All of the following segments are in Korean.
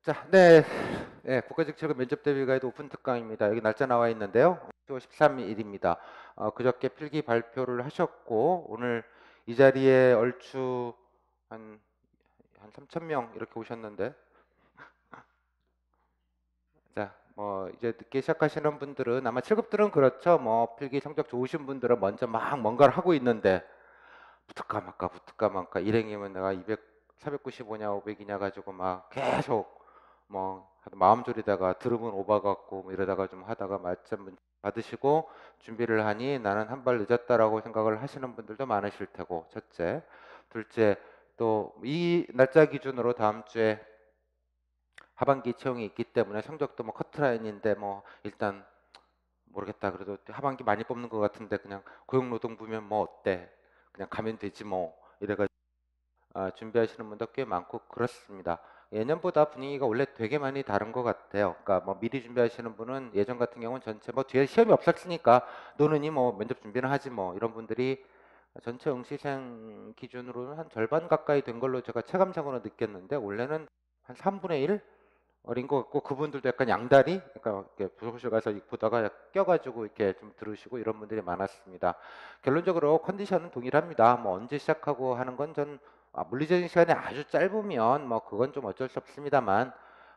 자, 네, 국가직책은 면접 대비 가이드 오픈 특강입니다. 여기 날짜 나와 있는데요. 10월 13일입니다. 그저께 필기 발표를 하셨고 오늘 이 자리에 얼추 한, 한 3천 명 이렇게 오셨는데, 자, 뭐 이제 늦게 시작하시는 분들은 아마 7급들은 그렇죠. 뭐 필기 성적 좋으신 분들은 먼저 막 뭔가를 하고 있는데 붙을까 말까 붙을까 말까 일행이면 내가 200, 495냐 500이냐 가지고 막 계속 뭐 마음 졸이다가 들으면 오바 같고 뭐 이러다가 좀 하다가 맞점 받으시고 준비를 하니 나는 한 발 늦었다라고 생각을 하시는 분들도 많으실 테고, 첫째. 둘째, 또 이 날짜 기준으로 다음 주에 하반기 채용이 있기 때문에 성적도 뭐 커트라인인데 뭐 일단 모르겠다. 그래도 하반기 많이 뽑는 것 같은데 그냥 고용노동부면 뭐 어때? 그냥 가면 되지 뭐. 이래가지고 준비하시는 분도 꽤 많고 그렇습니다. 예년보다 분위기가 원래 되게 많이 다른 것 같아요. 그러니까 뭐 미리 준비하시는 분은 예전 같은 경우는 전체 뭐 뒤에 시험이 없었으니까 노는이 뭐 면접 준비는 하지 뭐 이런 분들이 전체 응시생 기준으로는 한 절반 가까이 된 걸로 제가 체감상으로 느꼈는데, 원래는 한 3분의 1 어린 것 같고, 그분들도 약간 양다리, 그러니까 이렇게 부속실 가서 보다가 껴가지고 이렇게 좀 들으시고 이런 분들이 많았습니다. 결론적으로 컨디션은 동일합니다. 뭐 언제 시작하고 하는 건 전 물리적인 시간이 아주 짧으면 뭐 그건 좀 어쩔 수 없습니다만,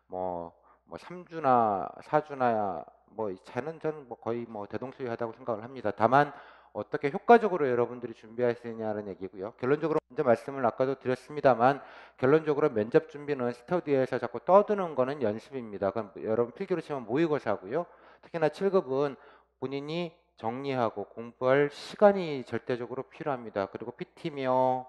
뭐, 뭐 3주나 4주나 뭐 이 차는 전 뭐 거의 뭐 대동소이하다고 생각을 합니다. 다만 어떻게 효과적으로 여러분들이 준비하시느냐는 얘기고요. 결론적으로 먼저 말씀을 아까도 드렸습니다만, 결론적으로 면접 준비는 스터디에서 자꾸 떠드는 거는 연습입니다. 그럼 여러분 필기로 치면 모의고사고요. 특히나 7급은 본인이 정리하고 공부할 시간이 절대적으로 필요합니다. 그리고 PT며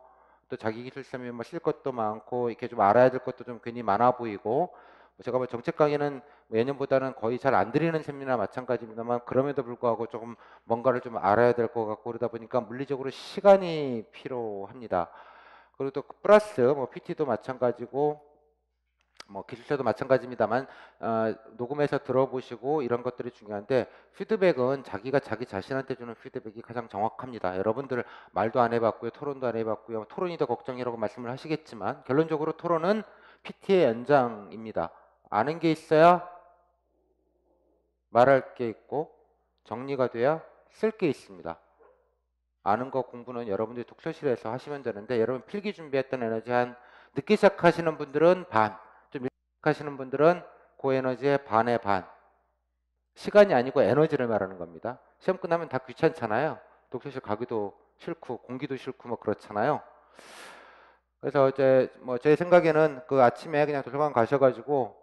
또 자기 기술서면 뭐 쓸 것도 많고 이렇게 좀 알아야 될 것도 좀 괜히 많아 보이고, 제가 뭐 정책 강의는 예년보다는 거의 잘 안 드리는 셈이나 마찬가지입니다만, 그럼에도 불구하고 조금 뭔가를 좀 알아야 될 것 같고 그러다 보니까 물리적으로 시간이 필요합니다. 그리고 또 플러스 뭐 PT도 마찬가지고 뭐 기술자도 마찬가지입니다만, 녹음해서 들어보시고 이런 것들이 중요한데, 피드백은 자기가 자기 자신한테 주는 피드백이 가장 정확합니다. 여러분들 말도 안 해봤고요, 토론도 안 해봤고요, 토론이 더 걱정이라고 말씀을 하시겠지만 결론적으로 토론은 PT의 연장입니다. 아는 게 있어야 말할 게 있고 정리가 돼야 쓸 게 있습니다. 아는 거 공부는 여러분들이 독서실에서 하시면 되는데, 여러분 필기 준비했던 에너지 한 늦게 시작하시는 분들은 반, 좀 일찍 시작하시는 분들은 그 에너지의 반의 반. 시간이 아니고 에너지를 말하는 겁니다. 시험 끝나면 다 귀찮잖아요. 독서실 가기도 싫고 공기도 싫고 뭐 그렇잖아요. 그래서 이제 뭐 제 생각에는 그 아침에 그냥 도서관 가셔가지고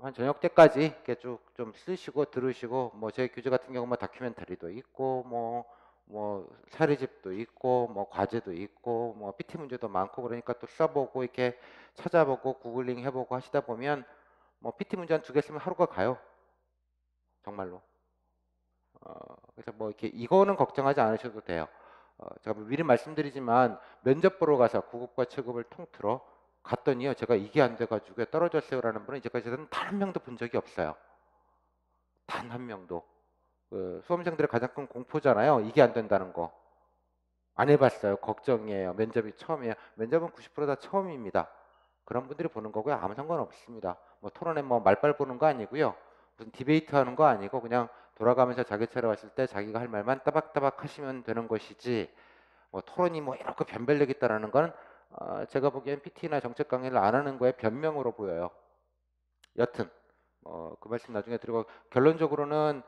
한 저녁 때까지 이렇게 쭉 좀 쓰시고 들으시고, 뭐 제 교재 같은 경우 뭐 다큐멘터리도 있고 뭐 사례집도 있고 뭐 과제도 있고 뭐 PT 문제도 많고 그러니까 또 써보고 이렇게 찾아보고 구글링 해보고 하시다 보면 뭐 PT 문제 한 두 개 쓰면 하루가 가요. 정말로. 그래서 뭐 이렇게 이거는 걱정하지 않으셔도 돼요. 제가 뭐 미리 말씀드리지만 면접 보러 가서 9급과 7급을 통틀어 갔더니요, 제가 이게 안 돼가지고 떨어졌어요라는 분은 이제까지는 단 한 명도 본 적이 없어요. 단 한 명도. 수험생들의 가장 큰 공포잖아요. 이게 안 된다는 거. 안 해봤어요. 걱정이에요. 면접이 처음이에요. 면접은 90%다 처음입니다. 그런 분들이 보는 거고요. 아무 상관없습니다. 뭐 토론에 뭐 말빨 보는 거 아니고요. 무슨 디베이트 하는 거 아니고 그냥 돌아가면서 자기 차례 왔을 때 자기가 할 말만 따박따박 하시면 되는 것이지, 뭐 토론이 뭐 이렇게 변별력있다라는 건 제가 보기엔 PT나 정책 강의를 안 하는 거에 변명으로 보여요. 여튼 그 말씀 나중에 드리고, 결론적으로는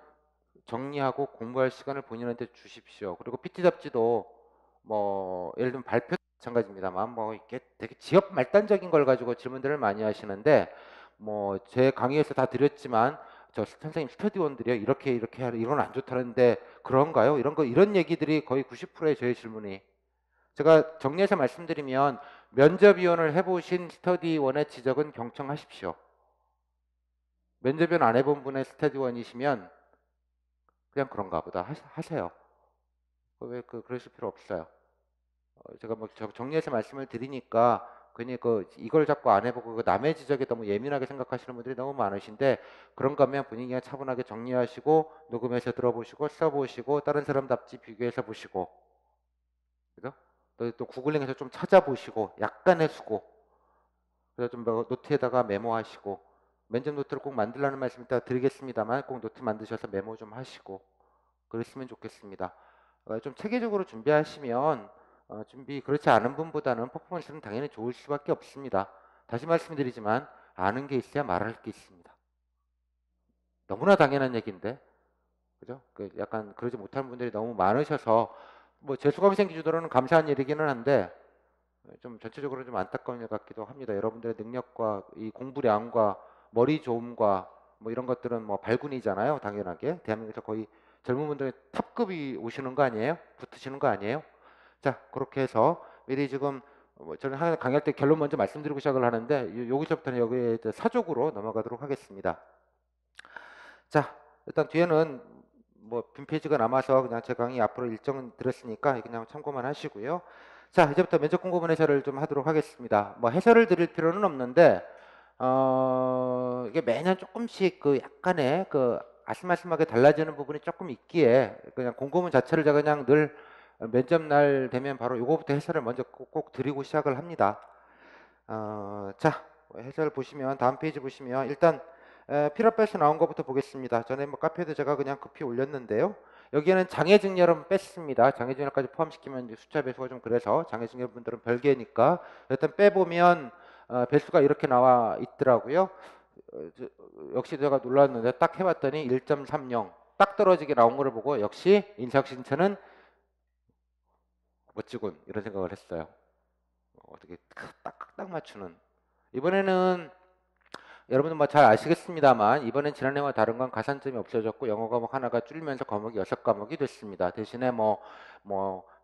정리하고 공부할 시간을 본인한테 주십시오. 그리고 PT 잡지도 뭐 예를 들면 발표 마찬가지입니다만 뭐 이게 되게 지엽 말단적인 걸 가지고 질문들을 많이 하시는데, 뭐 제 강의에서 다 드렸지만 저 선생님 스터디원들이요 이렇게 하는 이건 안 좋다는데 그런가요? 이런 거 이런 얘기들이 거의 90%의 저의 질문이. 제가 정리해서 말씀드리면, 면접위원을 해보신 스터디원의 지적은 경청하십시오. 면접위원 안 해본 분의 스터디원이시면 그냥 그런가 보다 하세요. 왜 그러실 필요 없어요. 제가 뭐 정리해서 말씀을 드리니까 괜히 이걸 자꾸 안 해보고 남의 지적에 너무 예민하게 생각하시는 분들이 너무 많으신데, 그런 거면 분위기가 차분하게 정리하시고 녹음해서 들어보시고 써보시고 다른 사람답지 비교해서 보시고, 그죠? 또 구글링해서 좀 찾아보시고 약간의 수고. 그래서 좀 노트에다가 메모하시고, 면접 노트를 꼭 만들라는 말씀 이따 드리겠습니다만 꼭 노트 만드셔서 메모 좀 하시고 그랬으면 좋겠습니다. 좀 체계적으로 준비하시면 준비 그렇지 않은 분보다는 퍼포먼스는 당연히 좋을 수밖에 없습니다. 다시 말씀드리지만 아는 게 있어야 말할 게 있습니다. 너무나 당연한 얘기인데, 그죠? 약간 그러지 못하는 분들이 너무 많으셔서 뭐 재수감이 생기주도로는 감사한 일이기는 한데 좀 전체적으로 좀 안타까운 일 같기도 합니다. 여러분들의 능력과 이 공부량과 머리 좋음과 뭐 이런 것들은 뭐 발군이잖아요. 당연하게 대한민국에서 거의 젊은 분들의 탑급이 오시는 거 아니에요? 붙으시는 거 아니에요? 자, 그렇게 해서 미리 지금 뭐 저는 하나 강의할 때 결론 먼저 말씀드리고 시작을 하는데 여기서부터는 여기에 사족으로 넘어가도록 하겠습니다. 자, 일단 뒤에는 뭐 빈 페이지가 남아서 그냥 제 강의 앞으로 일정 드렸으니까 그냥 참고만 하시고요. 자, 이제부터 면접 공고문 해설을 좀 하도록 하겠습니다. 뭐 해설을 드릴 필요는 없는데 이게 매년 조금씩 그 약간의 그 아슴아슴하게 달라지는 부분이 조금 있기에 그냥 공고문 자체를 제가 그냥 늘 면접 날 되면 바로 요거부터 해설을 먼저 꼭 드리고 시작을 합니다. 자, 해설 보시면 다음 페이지 보시면 일단 필업에서 나온 것부터 보겠습니다. 전에 뭐 카페에도 제가 그냥 급히 올렸는데요. 여기에는 장애증여름 뺐습니다. 장애증여까지 포함시키면 이제 숫자 배수가 좀 그래서 장애증여 분들은 별개니까 일단 빼보면 배수가 이렇게 나와 있더라고요. 역시 제가 놀랐는데 딱 해봤더니 1.30 딱 떨어지게 나온 거를 보고 역시 인사혁신처는 멋지군 이런 생각을 했어요. 어떻게 딱 맞추는. 이번에는 여러분들 뭐 잘 아시겠습니다만 이번엔 지난해와 다른 건 가산점이 없어졌고 영어 과목 하나가 줄면서 과목이 6과목이 됐습니다. 대신에 뭐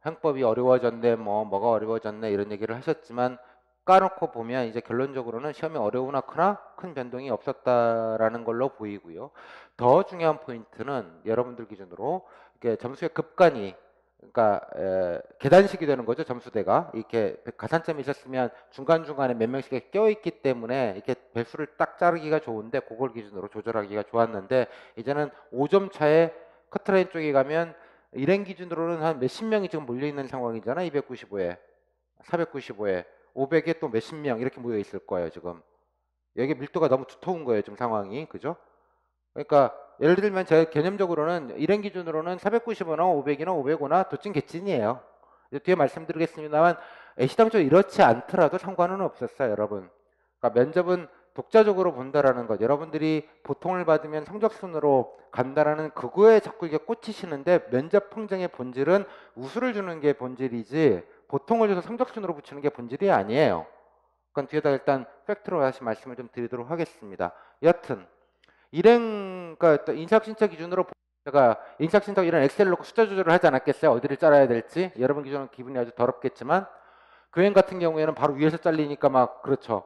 형법이 어려워졌네 뭐가 어려워졌네 이런 얘기를 하셨지만 까놓고 보면 이제 결론적으로는 시험이 어려우나 크나 큰 변동이 없었다라는 걸로 보이고요. 더 중요한 포인트는 여러분들 기준으로 이렇게 점수의 급간이 그러니까 계단식이 되는 거죠. 점수대가 이렇게 가산점이 있었으면 중간중간에 몇 명씩 껴있기 때문에 이렇게 배수를 딱 자르기가 좋은데 그걸 기준으로 조절하기가 좋았는데 이제는 5점 차에 커트라인 쪽에 가면 일행 기준으로는 한 몇십 명이 지금 몰려있는 상황이잖아. 295에 495에 500에 또 몇십 명 이렇게 모여 있을 거예요. 지금 여기 밀도가 너무 두터운 거예요. 지금 상황이 그죠? 그러니까 예를 들면 제 개념적으로는 일행 기준으로는 495나 500이나 505나 도찐 개찐이에요. 뒤에 말씀드리겠습니다만 애시당초 이렇지 않더라도 상관은 없었어요, 여러분. 그러니까 면접은 독자적으로 본다라는 것. 여러분들이 보통을 받으면 성적순으로 간다라는 그거에 자꾸 이게 꽂히시는데 면접 평정의 본질은 우수를 주는 게 본질이지 보통을 줘서 성적순으로 붙이는 게 본질이 아니에요. 그건 뒤에다 일단 팩트로 다시 말씀을 좀 드리도록 하겠습니다. 여튼 그러니까 인사혁신처 기준으로 제가 인사혁신처 이런 엑셀 놓고 숫자 조절을 하지 않았겠어요? 어디를 잘라야 될지 여러분 기준은 기분이 아주 더럽겠지만 교행 같은 경우에는 바로 위에서 잘리니까 막 그렇죠.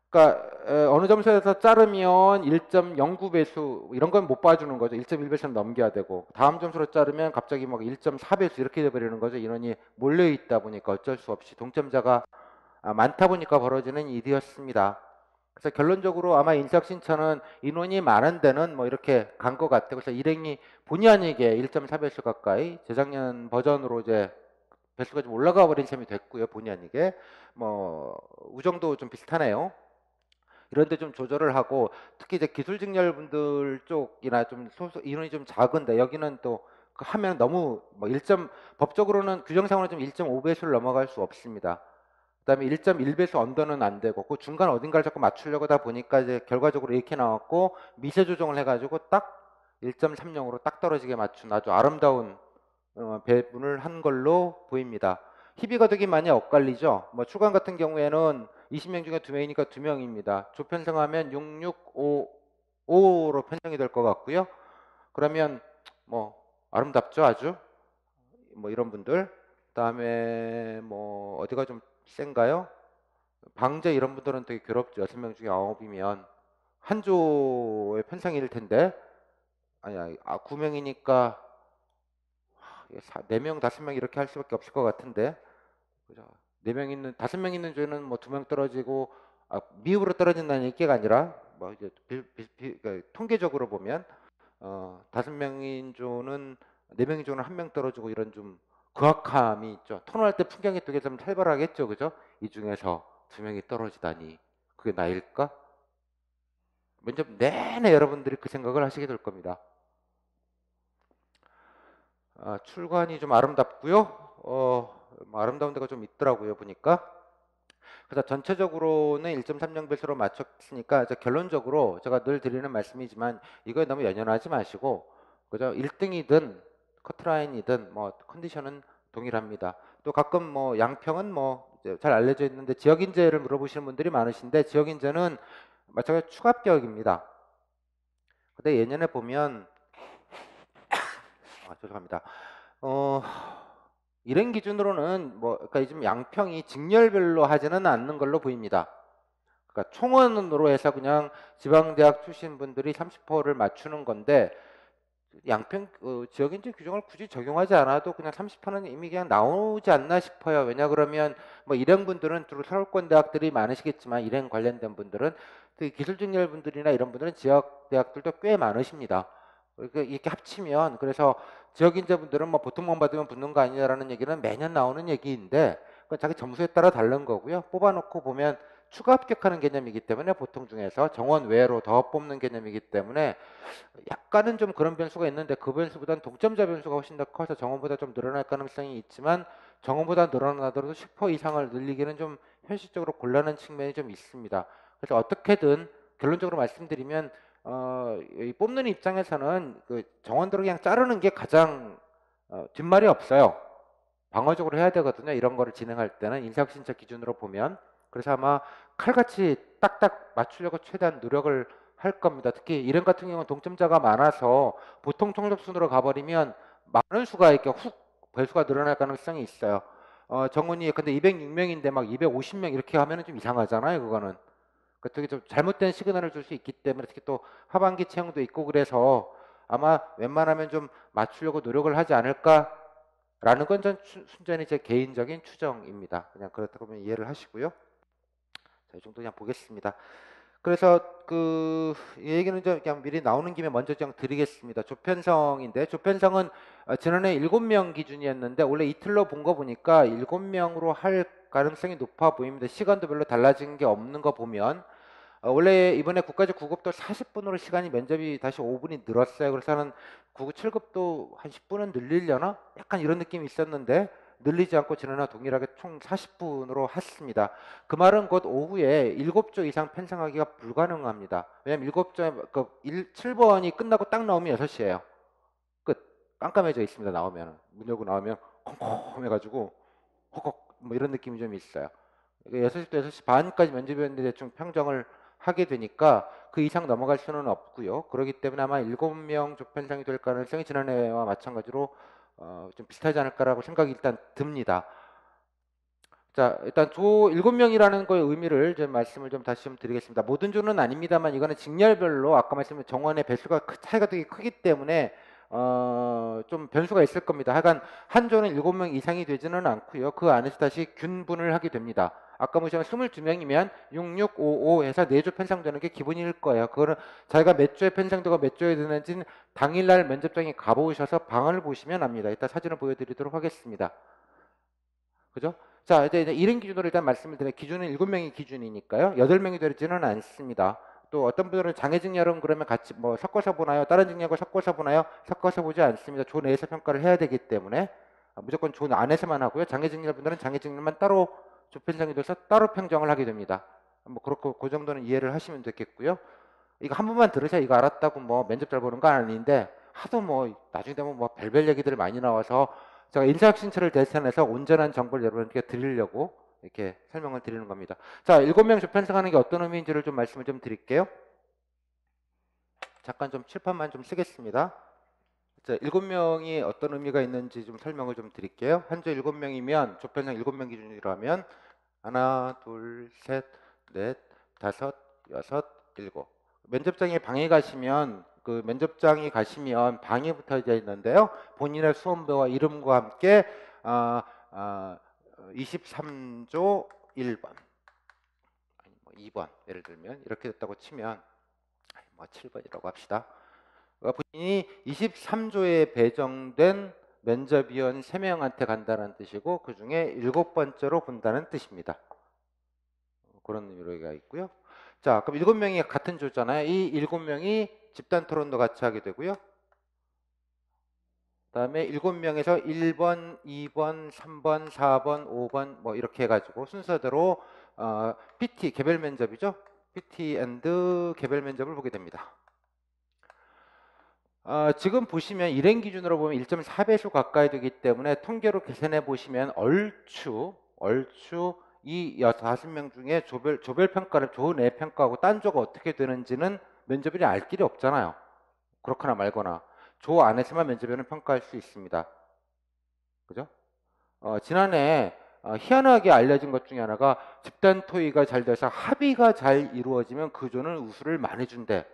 그러니까 어느 점수에서 자르면 1.09 배수 이런 건 못 봐주는 거죠. 1.1배수는 넘겨야 되고 다음 점수로 자르면 갑자기 막 1.4 배수 이렇게 돼버리는 거죠. 인원이 몰려 있다 보니까 어쩔 수 없이 동점자가 많다 보니까 벌어지는 일이었습니다. 그래서 결론적으로 아마 인사혁신처는 인원이 많은 데는 뭐 이렇게 간 것 같아요. 그래서 일행이 본의 아니게 1.4배수 가까이 재작년 버전으로 이제 배수가 좀 올라가 버린 셈이 됐고요. 본의 아니게 뭐 우정도 좀 비슷하네요. 이런데 좀 조절을 하고 특히 이제 기술 직렬 분들 쪽이나 좀 인원이 좀 작은데 여기는 또 하면 너무 뭐 법적으로는 규정상으로 좀 1.5배수를 넘어갈 수 없습니다. 그다음에 1.1배수 언더는 안 되고 그 중간 어딘가를 자꾸 맞추려고 하다 보니까 이제 결과적으로 이렇게 나왔고 미세 조정을 해가지고 딱 1.30으로 딱 떨어지게 맞춘 아주 아름다운 배분을 한 걸로 보입니다. 희비가 되게 많이 엇갈리죠. 뭐 추간 같은 경우에는 20명 중에 2명이니까 2명입니다. 조편성하면 6655로 편성이 될 것 같고요. 그러면 뭐 아름답죠, 아주. 뭐 이런 분들. 그다음에 뭐 어디가 좀 센가요? 방제 이런 분들은 되게 괴롭죠. 6명 중에 9이면 한 조의 편성일 텐데 아니 9명이니까 4명, 5명 이렇게 할 수밖에 없을 것 같은데 그죠? 4명 있는 5명 있는 조는 뭐 2명 떨어지고 미흡으로 떨어진다는 얘기가 아니라 뭐 이제 그러니까 통계적으로 보면 5명인 조는 4명인 조는 1명 떨어지고 이런 좀 그악함이 있죠. 토론할 때 풍경이 되게 좀 살벌하겠죠, 그죠? 이 중에서 2명이 떨어지다니 그게 나일까? 면접 내내 여러분들이 그 생각을 하시게 될 겁니다. 출간이 좀 아름답고요. 뭐 아름다운 데가 좀 있더라고요, 보니까. 그래서 전체적으로는 1.30 배수로 맞췄으니까 결론적으로 제가 늘 드리는 말씀이지만 이거에 너무 연연하지 마시고 그죠? 1등이든 커트라인이든 뭐 컨디션은 동일합니다. 또 가끔 뭐 양평은 뭐 잘 알려져 있는데 지역 인재를 물어보시는 분들이 많으신데 지역 인재는 마찬가지로 추가 합격입니다. 근데 예년에 보면 죄송합니다. 어, 일행 기준으로는 뭐 그러니까 요즘 양평이 직렬별로 하지는 않는 걸로 보입니다. 그러니까 총원으로 해서 그냥 지방대학 출신 분들이 30%를 맞추는 건데 양평 지역인재 규정을 굳이 적용하지 않아도 그냥 30%는 이미 그냥 나오지 않나 싶어요. 왜냐 그러면 뭐 일행분들은 주로 서울권 대학들이 많으시겠지만 일행 관련된 분들은 기술직렬 분들이나 이런 분들은 지역 대학들도 꽤 많으십니다. 이렇게 합치면 그래서 지역인재분들은 뭐 보통만 받으면 붙는 거 아니냐라는 얘기는 매년 나오는 얘기인데 그건 자기 점수에 따라 다른 거고요. 뽑아놓고 보면 추가 합격하는 개념이기 때문에 보통 중에서 정원 외로 더 뽑는 개념이기 때문에 약간은 좀 그런 변수가 있는데 그 변수보다는 동점자 변수가 훨씬 더 커서 정원보다 좀 늘어날 가능성이 있지만 정원보다 늘어나더라도 10% 이상을 늘리기는 좀 현실적으로 곤란한 측면이 좀 있습니다. 그래서 어떻게든 결론적으로 말씀드리면 이 뽑는 입장에서는 그 정원들을 그냥 자르는 게 가장 뒷말이 없어요. 방어적으로 해야 되거든요. 이런 거를 진행할 때는 인사혁신처 기준으로 보면 그래서 아마 칼같이 딱딱 맞추려고 최대한 노력을 할 겁니다. 특히 이런 같은 경우는 동점자가 많아서 보통 총접순으로 가버리면 많은 수가 이렇게 훅 배수가 늘어날 가능성이 있어요. 정원이 근데 206명인데 막 250명 이렇게 하면은 좀 이상하잖아요. 그거는. 그 되게 좀 잘못된 시그널을 줄 수 있기 때문에 특히 또 하반기 채용도 있고 그래서 아마 웬만하면 좀 맞추려고 노력을 하지 않을까라는 건 전 순전히 제 개인적인 추정입니다. 그냥 그렇다고 보면 이해를 하시고요. 자, 이 정도 그냥 보겠습니다. 그래서 그 얘기는 좀 그냥 미리 나오는 김에 먼저 좀 드리겠습니다. 조편성인데 조편성은 지난해 7명 기준이었는데 원래 이틀로 본 거 보니까 7명으로 할 가능성이 높아 보입니다. 시간도 별로 달라진 게 없는 거 보면 원래 이번에 국가직 9급도 40분으로 시간이 면접이 다시 5분이 늘었어요. 그래서 는 9급 7급도 한 10분은 늘리려나? 약간 이런 느낌이 있었는데 늘리지 않고 지난해 동일하게 총 40분으로 했습니다. 그 말은 곧 오후에 7조 이상 편성하기가 불가능합니다. 왜냐면 7조, 7번이 끝나고 딱 나오면 6시예요. 끝. 깜깜해져 있습니다. 나오면. 문 열고 나오면 콩콩 해가지고 헉헉 뭐 이런 느낌이 좀 있어요. 6시부터 6시 반까지 면접이었는데 대충 평정을 하게 되니까 그 이상 넘어갈 수는 없고요. 그렇기 때문에 아마 7명 조편성이 될 가능성이 지난해와 마찬가지로 좀 비슷하지 않을까라고 생각이 일단 듭니다. 자, 일단 조 7명이라는 거의 의미를 좀 말씀을 좀 다시 좀 드리겠습니다. 모든 조는 아닙니다만 이거는 직렬별로 아까 말씀드린 정원의 배수가 차이가 되게 크기 때문에 좀 변수가 있을 겁니다. 하여간 한 조는 7명 이상이 되지는 않고요. 그 안에서 다시 균분을 하게 됩니다. 아까 보시면 22명이면 6, 6, 5, 5 해서 4조 편성되는 게 기본일 거예요. 그거는 자기가 몇 조에 편성되고 몇 조에 되는지는 당일날 면접장에 가보셔서 방을 보시면 압니다. 이따 사진을 보여드리도록 하겠습니다. 그죠? 자, 이제 이런 기준으로 일단 말씀을 드려요. 기준은 7명이 기준이니까요. 8명이 되지는 않습니다. 또 어떤 분들은 장애직렬은 그러면 같이 뭐 섞어서 보나요? 다른 직렬과 섞어서 보나요? 섞어서 보지 않습니다. 조 내에서 평가를 해야 되기 때문에 무조건 조 안에서만 하고요. 장애직렬 분들은 장애직렬만 따로 조편성이 돼서 따로 평정을 하게 됩니다. 뭐 그렇고 그 정도는 이해를 하시면 되겠고요. 이거 한 번만 들으셔야 이거 알았다고 뭐 면접 잘 보는 건 아닌데 하도 뭐 나중에 되면 뭐 별별 얘기들이 많이 나와서 제가 인사혁신처를 대신해서 온전한 정보를 여러분께 드리려고 이렇게 설명을 드리는 겁니다. 자, 7명 조편성하는 게 어떤 의미인지를 좀 말씀을 좀 드릴게요. 잠깐 좀 칠판만 좀 쓰겠습니다. 자, 7명이 어떤 의미가 있는지 좀 설명을 좀 드릴게요. 한 조 7명이면 조편성 7명 기준이라면 하나, 둘, 셋, 넷, 다섯, 여섯, 일곱. 면접장에 방에 가시면 그 면접장에 가시면 방이 붙어져 있는데요. 본인의 수험배와 이름과 함께 23조 1번 아니 뭐 2번 예를 들면 이렇게 됐다고 치면 뭐 7번이라고 합시다. 본인이 23조에 배정된 면접위원 3명한테 간다는 뜻이고 그 중에 7번째로 본다는 뜻입니다. 그런 의미가 있고요. 자, 그럼 7명이 같은 조잖아요. 이 7명이 집단 토론도 같이 하게 되고요. 그다음에 7명에서 1번, 2번, 3번, 4번, 5번 뭐 이렇게 해가지고 순서대로 PT 개별 면접이죠. PT 앤드 개별 면접을 보게 됩니다. 지금 보시면 일행 기준으로 보면 1.4배수 가까이 되기 때문에 통계로 계산해 보시면 얼추 이 5명 중에 조별 평가를 조 내 평가하고 딴 조가 어떻게 되는지는 면접인이 알 길이 없잖아요. 그렇거나 말거나 조 안에서만 면접인은 평가할 수 있습니다. 그죠? 지난해 희한하게 알려진 것 중에 하나가 집단 토의가 잘 돼서 합의가 잘 이루어지면 그 조는 우수를 많이 준대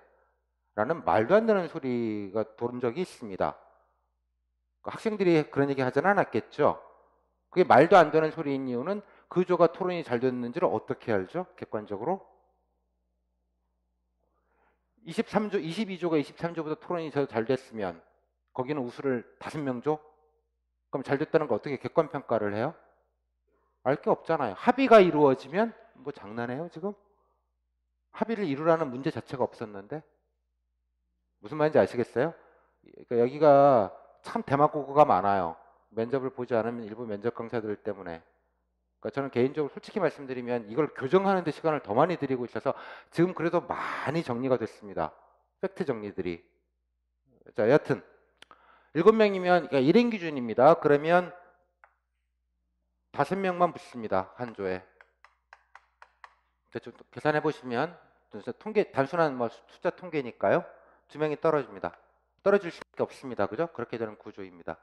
라는 말도 안 되는 소리가 돌은 적이 있습니다. 학생들이 그런 얘기 하진 않았겠죠. 그게 말도 안 되는 소리인 이유는 그 조가 토론이 잘 됐는지를 어떻게 알죠? 객관적으로 22조가 23조보다 토론이 더 잘 됐으면 거기는 우수를 5명 줘? 그럼 잘 됐다는 거 어떻게 객관 평가를 해요? 알 게 없잖아요. 합의가 이루어지면 뭐 장난해요 지금? 합의를 이루라는 문제 자체가 없었는데 무슨 말인지 아시겠어요? 그러니까 여기가 참 대마고가 많아요. 면접을 보지 않으면 일부 면접 강사들 때문에. 그러니까 저는 개인적으로 솔직히 말씀드리면 이걸 교정하는 데 시간을 더 많이 들이고 있어서 지금 그래도 많이 정리가 됐습니다. 팩트 정리들이. 자, 여튼 7명이면 그러니까 1인 기준입니다. 그러면 5명만 붙습니다. 한 조에. 좀 계산해 보시면 통계 단순한 뭐 숫자 통계니까요. 2명이 떨어집니다. 떨어질 수밖에 없습니다. 그죠? 그렇게 되는 구조입니다.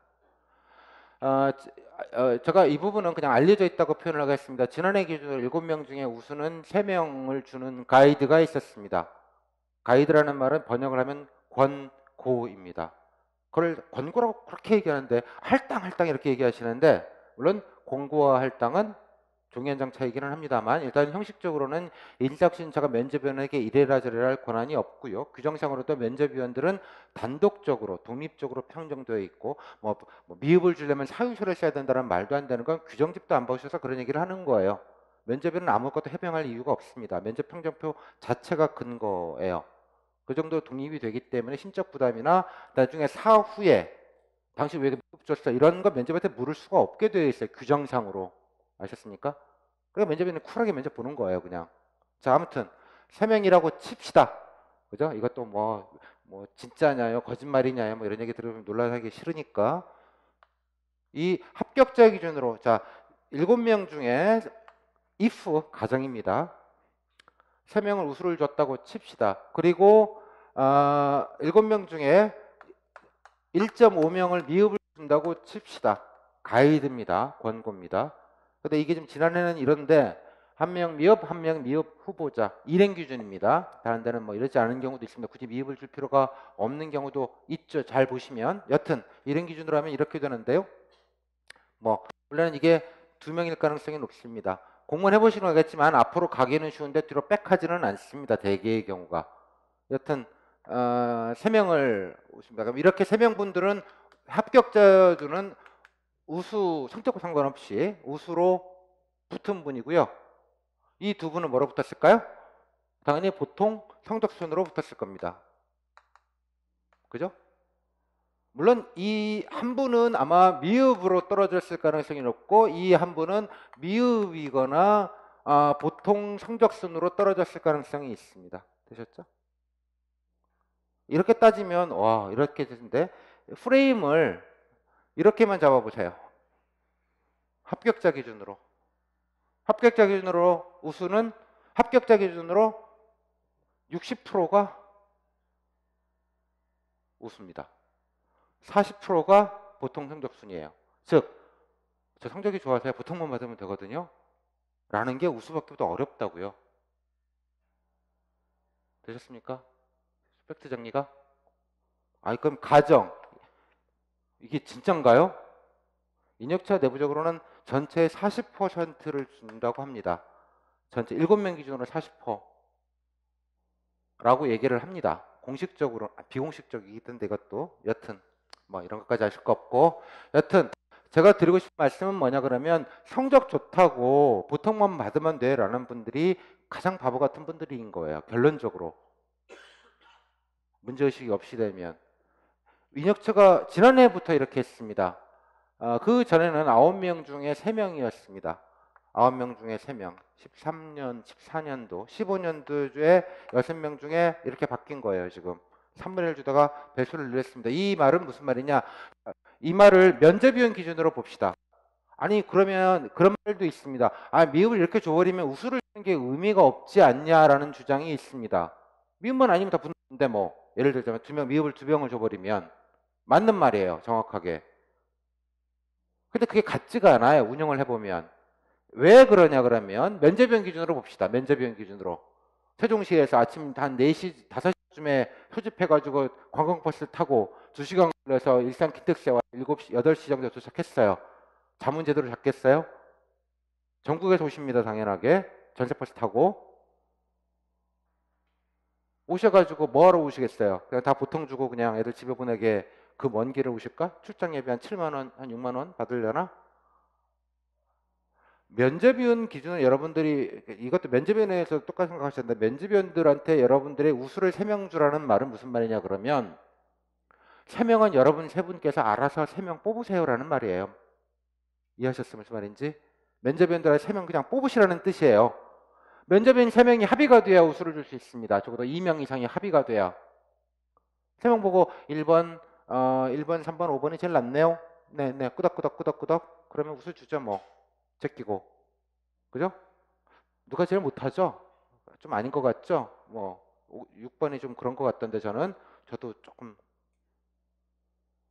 제가 이 부분은 그냥 알려져 있다고 표현을 하겠습니다. 지난해 기준으로 7명 중에 우수는 3명을 주는 가이드가 있었습니다. 가이드라는 말은 번역을 하면 권고입니다. 그걸 권고라고 그렇게 얘기하는데 할당 이렇게 얘기하시는데 물론 공고와 할당은 종이 한 장 차이기는 합니다만 일단 형식적으로는 인사혁신처가 면접위원에게 이래라 저래라 할 권한이 없고요. 규정상으로도 면접위원들은 단독적으로 독립적으로 평정되어 있고 뭐 미흡을 주려면 사유서를 써야 된다는 말도 안 되는 건 규정집도 안 보셔서 그런 얘기를 하는 거예요. 면접위원은 아무것도 해명할 이유가 없습니다. 면접 평정표 자체가 근거예요. 그 정도 독립이 되기 때문에 신적 부담이나 나중에 사후에 당신 왜 미흡 줬어 이런 거 면접한테 물을 수가 없게 되어 있어요. 규정상으로. 아셨습니까? 그러니까 면접에는 쿨하게 면접 보는 거예요, 그냥. 자, 아무튼 3명이라고 칩시다. 그죠? 이것도 뭐 진짜냐요, 거짓말이냐요, 뭐 이런 얘기 들으면 논란하기 싫으니까 이 합격자 기준으로 자 7명 중에 if 가정입니다. 3명을 우수를 줬다고 칩시다. 그리고 7명 중에 1.5명을 미흡을 준다고 칩시다. 가이드입니다. 권고입니다. 근데 이게 좀 지난해는 이런데 한 명 미흡, 한 명 미흡 후보자 일행 기준입니다. 다른 데는 뭐 이러지 않은 경우도 있습니다. 굳이 미흡을 줄 필요가 없는 경우도 있죠. 잘 보시면 여튼 일행 기준으로 하면 이렇게 되는데요. 뭐 원래는 이게 2명일 가능성이 높습니다. 공무원 해보시는 거겠지만 앞으로 가기는 쉬운데 뒤로 백하지는 않습니다. 대개의 경우가. 여튼 3명을 오십니다. 그럼 이렇게 3명 분들은 합격자들은 우수 성적과 상관없이 우수로 붙은 분이고요. 이 두 분은 뭐로 붙었을까요? 당연히 보통 성적순으로 붙었을 겁니다. 그죠? 물론 이 한 분은 아마 미흡으로 떨어졌을 가능성이 높고 이 한 분은 미흡이거나 보통 성적순으로 떨어졌을 가능성이 있습니다. 되셨죠? 이렇게 따지면 와 이렇게 되는데 프레임을 이렇게만 잡아보세요. 합격자 기준으로 우수는 합격자 기준으로 60%가 우수입니다. 40%가 보통 성적순이에요. 즉, 저 성적이 좋아서 보통만 받으면 되거든요. 라는 게 우수받기보다 어렵다고요. 되셨습니까? 팩트 정리가? 그럼 가정. 이게 진짠가요? 인혁차 내부적으로는 전체의 40%를 준다고 합니다. 전체 7명 기준으로 40%라고 얘기를 합니다. 공식적으로, 비공식적이던데 이것도. 여튼 뭐 이런 것까지 아실 거 없고 여튼 제가 드리고 싶은 말씀은 뭐냐 그러면 성적 좋다고 보통만 받으면 돼 라는 분들이 가장 바보 같은 분들인 거예요. 결론적으로. 문제의식이 없이 되면. 인혁처가 지난해부터 이렇게 했습니다. 그 전에는 9명 중에 3명이었습니다. 9명 중에 3명. 13년, 14년도, 15년도에 6명 중에 이렇게 바뀐 거예요, 지금. 3분의 1 주다가 배수를 늘렸습니다. 이 말은 무슨 말이냐? 이 말을 면제비용 기준으로 봅시다. 아니, 그러면 그런 말도 있습니다. 미흡을 이렇게 줘버리면 우수를 주는 게 의미가 없지 않냐라는 주장이 있습니다. 미흡만 아니면 다 붙는데 뭐. 예를 들자면 미흡을 2병을 줘버리면. 맞는 말이에요, 정확하게. 근데 그게 같지가 않아요, 운영을 해보면. 왜 그러냐 그러면 면제비용 기준으로 봅시다. 면제비용 기준으로. 세종시에서 아침 한 4시, 5시쯤에 소집해가지고 관광버스 타고 2시간 걸려서 일산 킨텍스에 와 7시, 8시 정도에 도착했어요. 잠은 제대로 잤겠어요? 전국에서 오십니다, 당연하게. 전세버스 타고. 오셔가지고 뭐하러 오시겠어요? 그냥 다 보통 주고 그냥 애들 집에 보내게 그 먼 길을 오실까? 출장 예비 한 7만 원, 한 6만 원 받으려나? 면제비원 기준은 여러분들이 이것도 면제비원에서 똑같이 생각하셨는데 면제비원들한테 여러분들의 우수를 3명 주라는 말은 무슨 말이냐 그러면 3명은 여러분 3분께서 알아서 3명 뽑으세요라는 말이에요. 이해하셨어요? 무슨 말인지? 면제비원들한테 3명 그냥 뽑으시라는 뜻이에요. 면제비원 3명이 합의가 돼야 우수를 줄 수 있습니다. 적어도 2명 이상이 합의가 돼야. 3명 보고 1번, 1번, 3번, 5번이 제일 낫네요. 네, 네, 끄덕끄덕. 그러면 우수 주죠, 뭐. 제끼고. 그죠? 누가 제일 못하죠? 좀 아닌 것 같죠? 뭐 6번이 좀 그런 것 같던데 저도 조금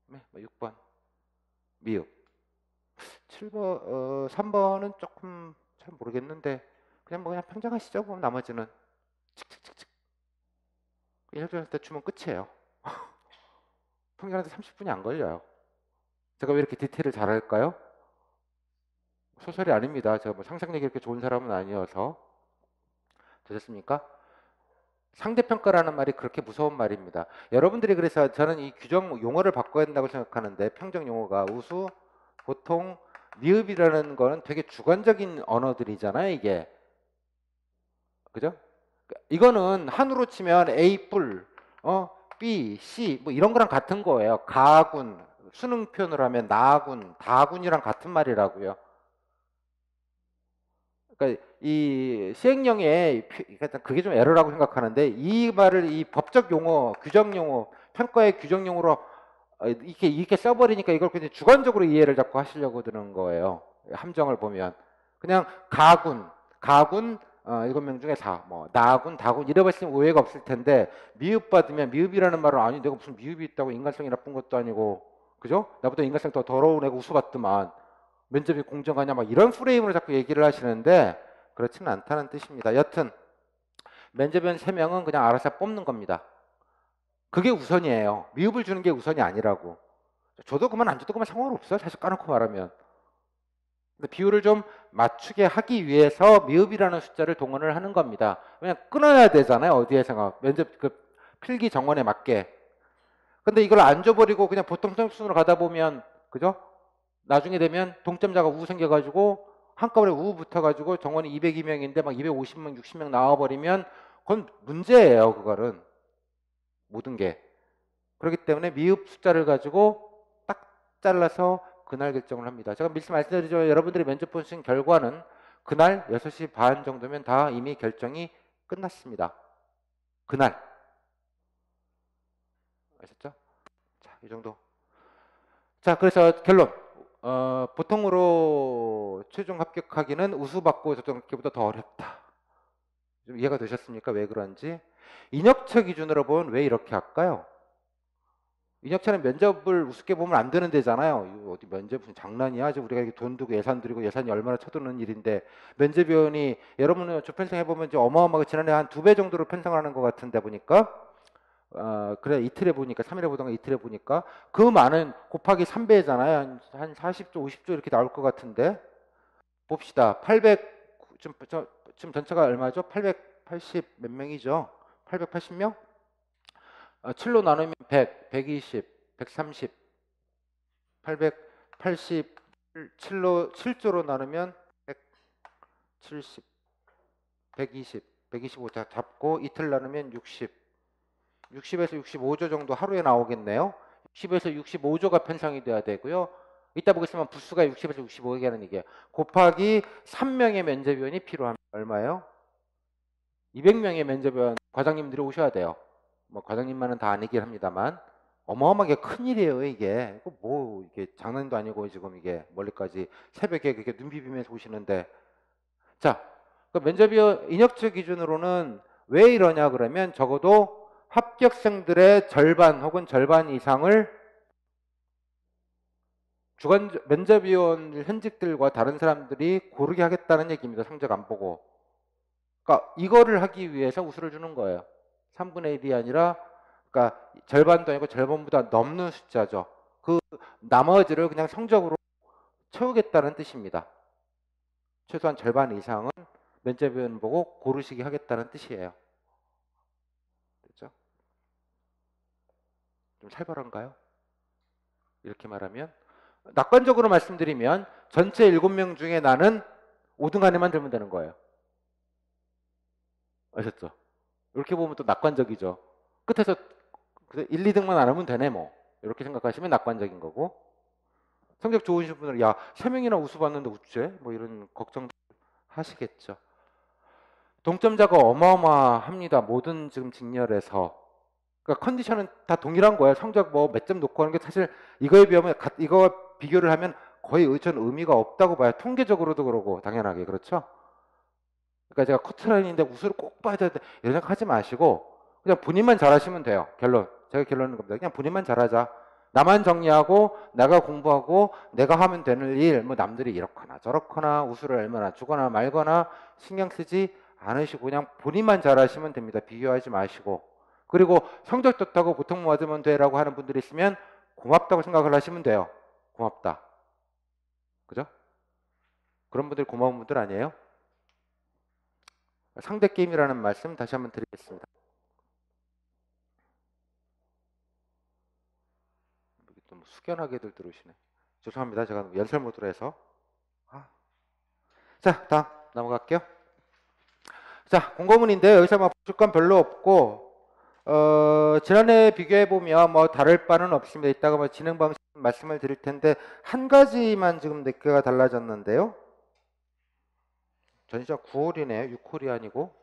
네, 6번 미흡 7번 3번은 조금 잘 모르겠는데 그냥 평정하시죠. 그럼 나머지는 칙칙칙칙 1절 때 주면 끝이에요. 평균한테 30분이 안 걸려요. 제가 왜 이렇게 디테일을 잘할까요? 소설이 아닙니다. 제가 뭐 상상력이 이렇게 좋은 사람은 아니어서. 되셨습니까? 상대평가라는 말이 그렇게 무서운 말입니다. 여러분들이 그래서 저는 이 규정 용어를 바꿔야 된다고 생각하는데 평정 용어가 우수, 보통, 미흡이라는 거는 되게 주관적인 언어들이잖아요, 이게. 그죠? 이거는 한으로 치면 A 뿔, B, C 뭐 이런 거랑 같은 거예요. 가군, 수능 표현으로 하면 나군, 다군이랑 같은 말이라고요. 그러니까 이 시행령에 그게 좀 에러라고 생각하는데 이 말을 이 법적 용어, 규정 용어, 평가의 규정 용어로 이렇게 써버리니까 이걸 굉장히 주관적으로 이해를 자꾸 하시려고 드는 거예요. 함정을 보면 그냥 가군 7명 중에 4, 뭐 나군, 다군 이래봤으면 오해가 없을 텐데 미흡 받으면 미흡이라는 말은 아니 내가 무슨 미흡이 있다고 인간성이 나쁜 것도 아니고 그죠? 나보다 인간성 더 더러운 애가 우수 같더만 면접이 공정하냐 막 이런 프레임으로 자꾸 얘기를 하시는데 그렇지는 않다는 뜻입니다. 여튼 면접위원 3명은 그냥 알아서 뽑는 겁니다. 그게 우선이에요. 미흡을 주는 게 우선이 아니라고. 줘도 그만 안 줘도 그만 상관없어요. 사실 까놓고 말하면. 근데 비율을 좀 맞추게 하기 위해서 미흡이라는 숫자를 동원을 하는 겁니다. 그냥 끊어야 되잖아요. 어디에서가 면접 그 필기 정원에 맞게. 근데 이걸 안 줘버리고 그냥 보통 성적순으로 가다 보면 그죠? 나중에 되면 동점자가 우 생겨가지고 한꺼번에 우 붙어가지고 정원이 202명인데 막 250명, 60명 나와버리면 그건 문제예요. 그거는 모든 게. 그렇기 때문에 미흡 숫자를 가지고 딱 잘라서 그날 결정을 합니다. 제가 말씀드리죠. 여러분들이 면접 보신 결과는 그날 6시 반 정도면 다 이미 결정이 끝났습니다. 그날. 아셨죠? 자, 이 정도. 자, 그래서 결론. 보통으로 최종 합격하기는 우수받고 저점기보다 더 어렵다. 좀 이해가 되셨습니까? 왜 그런지. 인혁처 기준으로 보면 왜 이렇게 할까요? 인혁처는 면접을 우습게 보면 안 되는 데잖아요. 이거 어디 면접 무슨 장난이야? 지금 우리가 이렇게 돈 들고 예산 들이고 예산이 얼마나 쳐드는 일인데 면접위원이 여러분은 저 편성 해보면 이제 어마어마하게 지난해 한 2배 정도로 편성을 하는 것 같은데 보니까 그래 이틀에 보니까 3일에 보던가 이틀에 보니까 그 많은 곱하기 3배잖아요. 한 40조, 50조 이렇게 나올 것 같은데 봅시다. 800 지금 전체가 얼마죠? 880 몇 명이죠? 880명? 7로 나누면 100, 120, 130, 880, 7로 7조로 나누면 170, 120, 125 잡고 이틀 나누면 60, 60에서 65조 정도 하루에 나오겠네요. 60에서 65조가 편성이 돼야 되고요. 이따 보겠지만 부수가 60에서 65개 하는 얘기예요. 곱하기 3명의 면접위원이 필요합니다. 얼마예요? 200명의 면접위원 과장님들이 오셔야 돼요. 뭐 과장님만은 다 아니긴 합니다만 어마어마하게 큰 일이에요 이게. 뭐 이게 장난도 아니고 지금 이게 멀리까지 새벽에 그렇게 눈 비비면서 오시는데, 자, 그 면접위원 인역제 기준으로는 왜 이러냐 그러면 적어도 합격생들의 절반 혹은 절반 이상을 주관 면접위원 현직들과 다른 사람들이 고르게 하겠다는 얘기입니다. 성적 안 보고. 그러니까 이거를 하기 위해서 우수를 주는 거예요. 3분의 1이 아니라, 그러니까 절반도 아니고 절반보다 넘는 숫자죠. 그 나머지를 그냥 성적으로 채우겠다는 뜻입니다. 최소한 절반 이상은 면접위원 보고 고르시게 하겠다는 뜻이에요. 됐죠? 좀 살벌한가요? 이렇게 말하면, 낙관적으로 말씀드리면 전체 7명 중에 나는 5등 안에만 들면 되는 거예요. 아셨죠? 이렇게 보면 또 낙관적이죠. 끝에서 1, 2등만 안 하면 되네 뭐. 이렇게 생각하시면 낙관적인 거고, 성적 좋으신 분들은 야 3명이나 우수 받는데 어째? 뭐 이런 걱정 하시겠죠. 동점자가 어마어마합니다. 모든 지금 직렬에서. 그러니까 컨디션은 다 동일한 거예요. 성적 뭐 몇 점 놓고 하는 게 사실 이거에 비하면 이거와 비교를 하면 거의 전 의미가 없다고 봐요. 통계적으로도 그러고 당연하게 그렇죠. 그러니까 제가 커트라인인데 우수를 꼭 봐야 되는데 이런 생각 하지 마시고 그냥 본인만 잘하시면 돼요. 결론. 제가 결론은 겁니다. 그냥 본인만 잘하자. 나만 정리하고 내가 공부하고 내가 하면 되는 일, 뭐 남들이 이렇거나 저렇거나 우수를 얼마나 주거나 말거나 신경 쓰지 않으시고 그냥 본인만 잘하시면 됩니다. 비교하지 마시고. 그리고 성적 좋다고 보통 맞으면 돼라고 하는 분들이 있으면 고맙다고 생각을 하시면 돼요. 고맙다. 그죠? 그런 분들 고마운 분들 아니에요? 상대 게임이라는 말씀 다시 한번 드리겠습니다. 좀 숙연하게들 들으시네. 죄송합니다. 제가 연설 모드로 해서. 자, 다음 넘어갈게요. 자, 공고문인데 여기서 뭐 보실 건 별로 없고 지난해 비교해 보면 뭐 다를 바는 없습니다. 이따가 뭐 진행 방식 말씀을 드릴 텐데 한 가지만 지금 몇 개가 달라졌는데요. 전시가 9홀이네요. 6홀이 아니고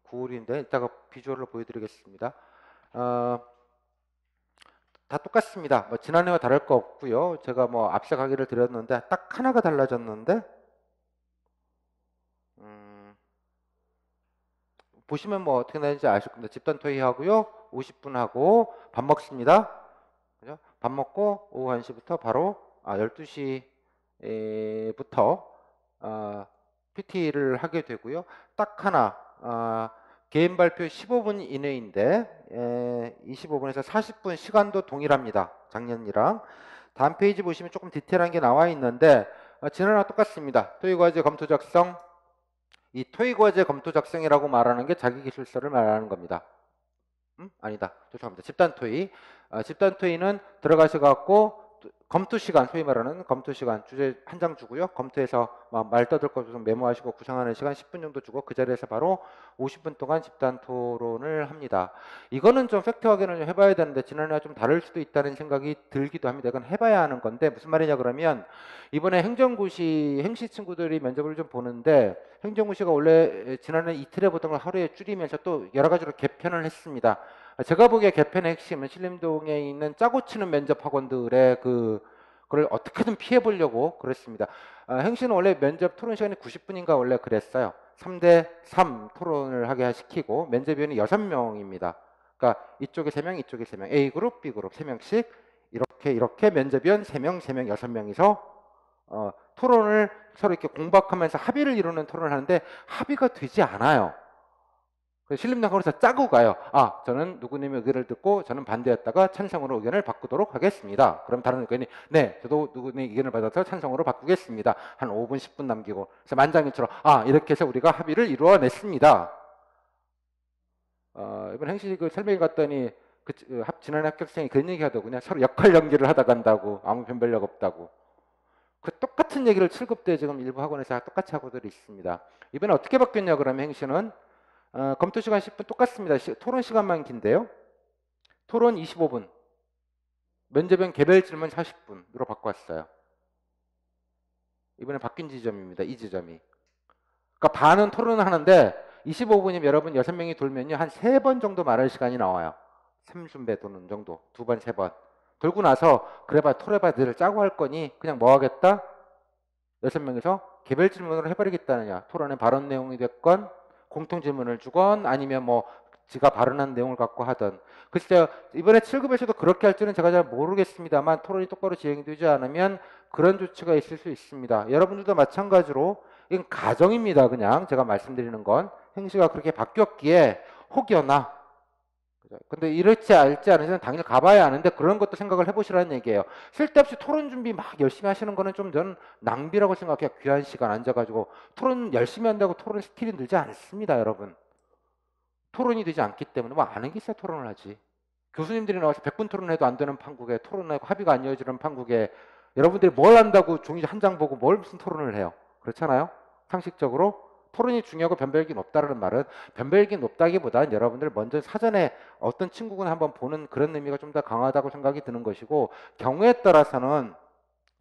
9홀인데 이따가 비주얼로 보여드리겠습니다. 다 똑같습니다. 뭐 지난해와 다를 거 없고요. 제가 뭐 앞서 강의를 드렸는데 딱 하나가 달라졌는데 보시면 뭐 어떻게 되는지 아실 겁니다. 집단 토의하고요. 50분 하고 밥 먹습니다. 그죠? 밥 먹고 오후 1시부터 바로 12시부터 PT를 하게 되고요. 딱 하나 개인 발표 15분 이내인데 25분에서 40분 시간도 동일합니다. 작년이랑. 다음 페이지 보시면 조금 디테일한 게 나와 있는데 지난해와 똑같습니다. 토익과제 검토 작성. 이 토익과제 검토 작성이라고 말하는 게 자기기술서를 말하는 겁니다. 아니다. 죄송합니다. 집단 토의. 집단 토의는 들어가셔갖고 검토 시간, 소위 말하는 검토 시간 주제 한 장 주고요. 검토해서 말 떠들 것 좀 메모하시고 구상하는 시간 10분 정도 주고 그 자리에서 바로 50분 동안 집단 토론을 합니다. 이거는 좀 팩트 확인을 좀 해봐야 되는데 지난해와 좀 다를 수도 있다는 생각이 들기도 합니다. 이건 해봐야 하는 건데 무슨 말이냐 그러면 이번에 행정고시 행시 친구들이 면접을 좀 보는데 행정고시가 원래 지난해 이틀에 보던 걸 하루에 줄이면서 또 여러 가지로 개편을 했습니다. 제가 보기에 개편의 핵심은 신림동에 있는 짜고 치는 면접 학원들의 그걸 어떻게든 피해 보려고 그랬습니다. 행시는 원래 면접 토론 시간이 90분인가 원래 그랬어요. 3대 3 토론을 하게 시키고 면접위원이 6명입니다. 그러니까 이쪽에 3명, 이쪽에 3명, A그룹, B그룹 3명씩 이렇게 면접위원 3명, 3명, 6명이서 토론을 서로 이렇게 공박하면서 합의를 이루는 토론을 하는데 합의가 되지 않아요. 신림당으로서 짜고 가요. 저는 누구님의 의견을 듣고 저는 반대했다가 찬성으로 의견을 바꾸도록 하겠습니다. 그럼 다른 의견이 네, 저도 누구님의 의견을 받아서 찬성으로 바꾸겠습니다. 한 5분, 10분 남기고 그래서 만장일치로 이렇게 해서 우리가 합의를 이루어냈습니다. 이번 행시 설명회 갔더니 지난해 합격생이 그런 얘기 하더군요. 서로 역할 연기를 하다 간다고 아무 변별력 없다고. 그 똑같은 얘기를 7급 때 지금 일부 학원에서 똑같이 하고들 있습니다. 이번에 어떻게 바뀌었냐 그러면 행시는 검토 시간 10분 똑같습니다. 토론 시간만 긴데요. 토론 25분, 면접은 개별 질문 40분으로 바꿨어요. 이번에 바뀐 지점입니다. 이 지점이. 그러니까 반은 토론을 하는데 25분이면 여러분 6명이 돌면요. 한 3번 정도 말할 시간이 나와요. 3순배 도는 정도. 2번, 3번. 돌고 나서 그래봐 토래봐 너를 짜고 할 거니 그냥 뭐 하겠다? 6명이서 개별 질문으로 해버리겠다느냐. 토론의 발언 내용이 됐건 공통 질문을 주건 아니면 뭐 지가 발언한 내용을 갖고 하든. 글쎄요. 이번에 7급에서도 그렇게 할지는 제가 잘 모르겠습니다만 토론이 똑바로 진행되지 않으면 그런 조치가 있을 수 있습니다. 여러분들도 마찬가지로 이건 가정입니다. 그냥 제가 말씀드리는 건 행시가 그렇게 바뀌었기에 혹여나 근데 이렇지 알지 않으시면 당연히 가봐야 아는데 그런 것도 생각을 해보시라는 얘기예요. 쓸데없이 토론 준비 막 열심히 하시는 거는 좀 저는 낭비라고 생각해요. 귀한 시간 앉아가지고 토론 열심히 한다고 토론 스킬이 늘지 않습니다. 여러분. 토론이 되지 않기 때문에 뭐 아는 게 있어야 토론을 하지. 교수님들이 나와서 100분 토론해도 안 되는 판국에 토론하고 합의가 안 이어지는 판국에 여러분들이 뭘 한다고 종이 한 장 보고 뭘 무슨 토론을 해요. 그렇잖아요. 상식적으로 토론이 중요하고 변별력이 높다는 말은 변별력이 높다기보다는 여러분들 먼저 사전에 어떤 친구군 한번 보는 그런 의미가 좀 더 강하다고 생각이 드는 것이고 경우에 따라서는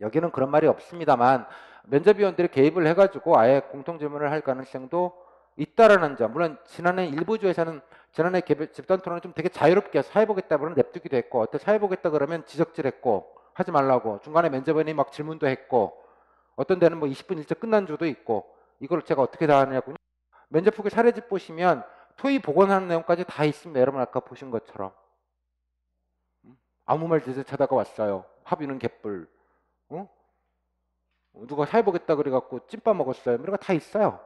여기는 그런 말이 없습니다만 면접위원들이 개입을 해가지고 아예 공통질문을 할 가능성도 있다라는 점. 물론 지난해 일부주에서는 지난해 집단 토론은 좀 되게 자유롭게 사회보겠다 그러면 냅두기도 했고 어때 사회보겠다 그러면 지적질했고 하지 말라고 중간에 면접원이 막 질문도 했고 어떤 데는 뭐 20분 일찍 끝난 주도 있고 이걸 제가 어떻게 다 하냐고요. 면접 후기 사례집 보시면 토의 복원하는 내용까지 다 있습니다. 여러분 아까 보신 것처럼 아무 말 대체하다가 왔어요. 합의는 개뿔. 누가 사회보겠다 그래갖고 찐밥 먹었어요. 이런 거 다 있어요.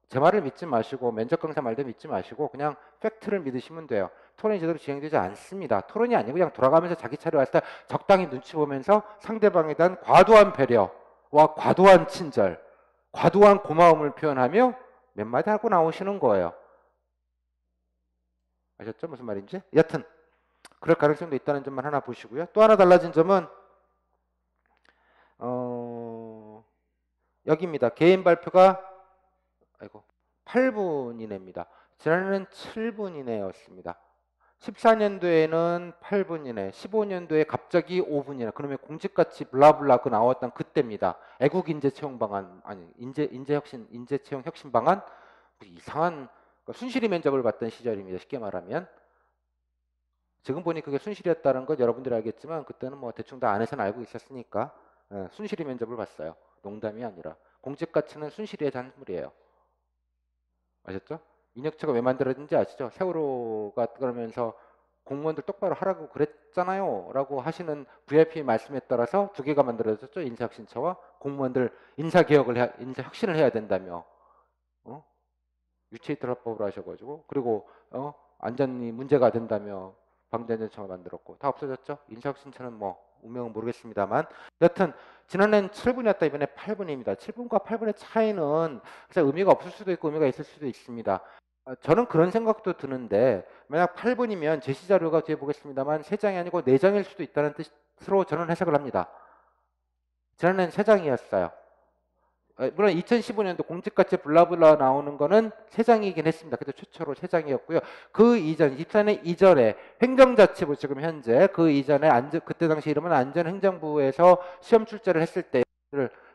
제 말을 믿지 마시고 면접 강사 말도 믿지 마시고 그냥 팩트를 믿으시면 돼요. 토론이 제대로 진행되지 않습니다. 토론이 아니고 그냥 돌아가면서 자기 차례 왔을 때 적당히 눈치 보면서 상대방에 대한 과도한 배려와 과도한 친절, 과도한 고마움을 표현하며 몇 마디 하고 나오시는 거예요. 아셨죠? 무슨 말인지? 여튼 그럴 가능성도 있다는 점만 하나 보시고요. 또 하나 달라진 점은 여기입니다. 개인 발표가 8분 이내입니다. 지난해는 7분 이내였습니다. 14년도에는 8분 이내, 15년도에 갑자기 5분 이내. 그러면 공직가치 블라블라 그 나왔던 그때입니다. 애국 인재 채용 방안 아니 인재 채용 혁신 방안 이상한 순실이 면접을 받던 시절입니다. 쉽게 말하면 지금 보니 그게 순실이었다는 건 여러분들이 알겠지만 그때는 뭐 대충 다 안에서는 알고 있었으니까 순실이 면접을 봤어요. 농담이 아니라 공직가치는 순실이의 잔물이에요. 아셨죠? 인혁처가 왜 만들어진지 아시죠? 세월호가 그러면서 공무원들 똑바로 하라고 그랬잖아요 라고 하시는 VIP 말씀에 따라서 두 개가 만들어졌죠. 인사혁신처와 공무원들 인사혁신을 해야 된다며 유체이탈법으로 하셔가지고 그리고 안전이 문제가 된다며 방재안전처가 만들었고 다 없어졌죠. 인사혁신처는 뭐 운명은 모르겠습니다만 여튼 지난해는 7분이었다 이번에 8분입니다. 7분과 8분의 차이는 의미가 없을 수도 있고 의미가 있을 수도 있습니다. 저는 그런 생각도 드는데 만약 8분이면 제시자료가 뒤에 보겠습니다만 3장이 아니고 4장일 수도 있다는 뜻으로 저는 해석을 합니다. 지난해는 3장이었어요. 물론 2015년도 공직가치 블라블라 나오는 거는 3장이긴 했습니다. 그때 최초로 3장이었고요. 그 이전, 24년 이전에 행정자치부 지금 현재 그 이전에 그때 당시 이름은 안전행정부에서 시험 출제를 했을 때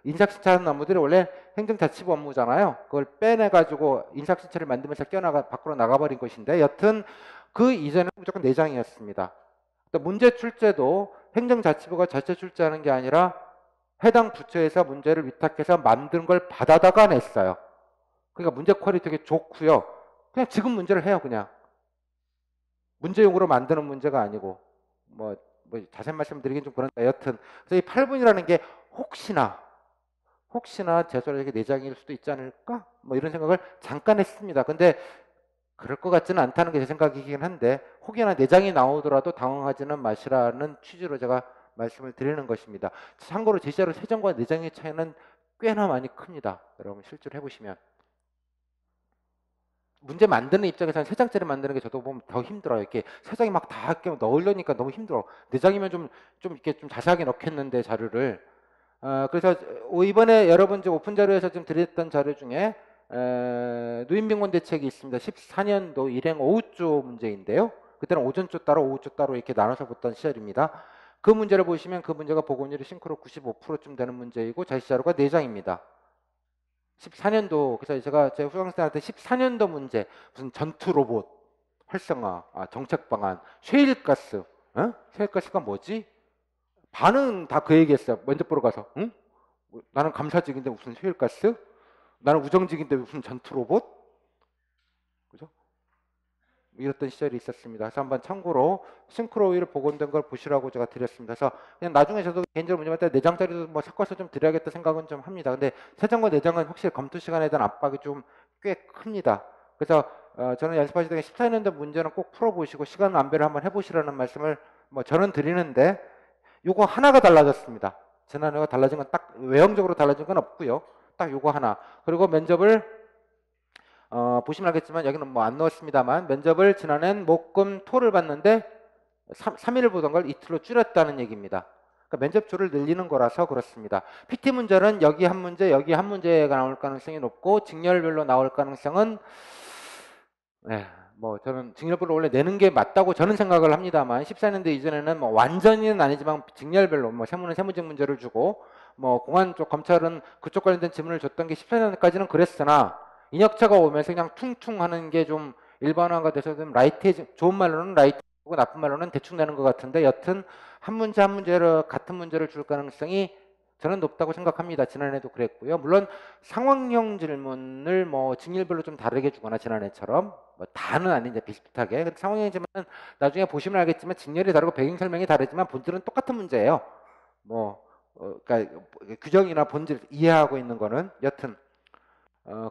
인사신청하는 업무들이 원래 행정자치부 업무잖아요. 그걸 빼내가지고 인사신청을 만들면서 밖으로 나가버린 것인데 여튼 그 이전에 무조건 4장이었습니다. 문제 출제도 행정자치부가 자체 출제하는 게 아니라 해당 부처에서 문제를 위탁해서 만든 걸 받아다가 냈어요. 그러니까 문제 퀄이 되게 좋고요. 그냥 지금 문제를 해요. 그냥 문제용으로 만드는 문제가 아니고 뭐 자세한 말씀드리긴 좀 그런데 여튼 그래서 이 8분이라는 게 혹시나 제소력이 4장일 수도 있지 않을까? 뭐 이런 생각을 잠깐 했습니다. 근데 그럴 것 같지는 않다는 게 제 생각이긴 한데 혹여나 4장이 나오더라도 당황하지는 마시라는 취지로 제가 말씀을 드리는 것입니다. 참고로 제시자료 3장과 4장의 차이는 꽤나 많이 큽니다. 여러분 실제로 해보시면 문제 만드는 입장에서는 3장짜리 만드는 게 저도 보면 더 힘들어요. 이렇게 3장이 막 다 넣으려니까 너무 힘들어. 4장이면 좀 이렇게 좀 자세하게 넣겠는데 자료를 그래서 이번에 여러분 이제 오픈 자료에서 좀 드렸던 자료 중에 누인빈곤 대책이 있습니다. 14년도 일행 오후조 문제인데요. 그때는 오전조 따로 오후조 따로 이렇게 나눠서 봤던 시절입니다. 그 문제를 보시면 그 문제가 보건율이 싱크로 95%쯤 되는 문제이고 자료가 4장입니다. 14년도 그래서 제가 제 후생들한테 14년도 문제 무슨 전투 로봇 활성화 정책 방안 셰일가스 셰일가스가 뭐지? 반은 다 그 얘기했어요. 면접 보러 가서 응? 나는 감사직인데 무슨 셰일가스? 나는 우정직인데 무슨 전투 로봇? 그죠? 이랬던 시절이 있었습니다. 그래서 한번 참고로 싱크로율 복원된 걸 보시라고 제가 드렸습니다. 그래서 그냥 나중에 저도 개인적으로 문제할 때 내장자리도 뭐 섞어서 좀 드려야겠다 생각은 좀 합니다. 근데 세장과 내장은 확실히 검토 시간에 대한 압박이 좀 꽤 큽니다. 그래서 저는 연습하시던 14년도 문제는 꼭 풀어보시고 시간 안배를 한번 해보시라는 말씀을 뭐 저는 드리는데 요거 하나가 달라졌습니다. 지난해와 달라진 건 딱 외형적으로 달라진 건 없고요. 딱 요거 하나. 그리고 면접을 보시면 알겠지만 여기는 뭐 안 넣었습니다만 면접을 지난해는 목금 토를 봤는데 3일을 보던 걸 이틀로 줄였다는 얘기입니다. 그러니까 면접조를 늘리는 거라서 그렇습니다. PT 문제는 여기 한 문제, 여기 한 문제가 나올 가능성이 높고 직렬별로 나올 가능성은 뭐 저는 직렬별로 원래 내는 게 맞다고 저는 생각을 합니다만 14년도 이전에는 뭐 완전히는 아니지만 직렬별로 뭐 세무는 세무직 문제를 주고 뭐 공안 쪽 검찰은 그쪽 관련된 지문을 줬던 게 14년까지는 그랬으나 인혁차가 오면서 그냥 퉁퉁 하는 게 좀 일반화가 돼서 좀 라이트 좋은 말로는 라이트고 나쁜 말로는 대충 내는 것 같은데 여튼 한 문제 한 문제를 같은 문제를 줄 가능성이 저는 높다고 생각합니다. 지난해도 그랬고요. 물론 상황형 질문을 뭐 직렬별로 좀 다르게 주거나 지난해처럼 뭐 다는 아닌데 비슷하게 근데 상황형 질문은 나중에 보시면 알겠지만 직렬이 다르고 배경 설명이 다르지만 본질은 똑같은 문제예요. 뭐 그러니까 규정이나 본질 이해하고 있는 거는 여튼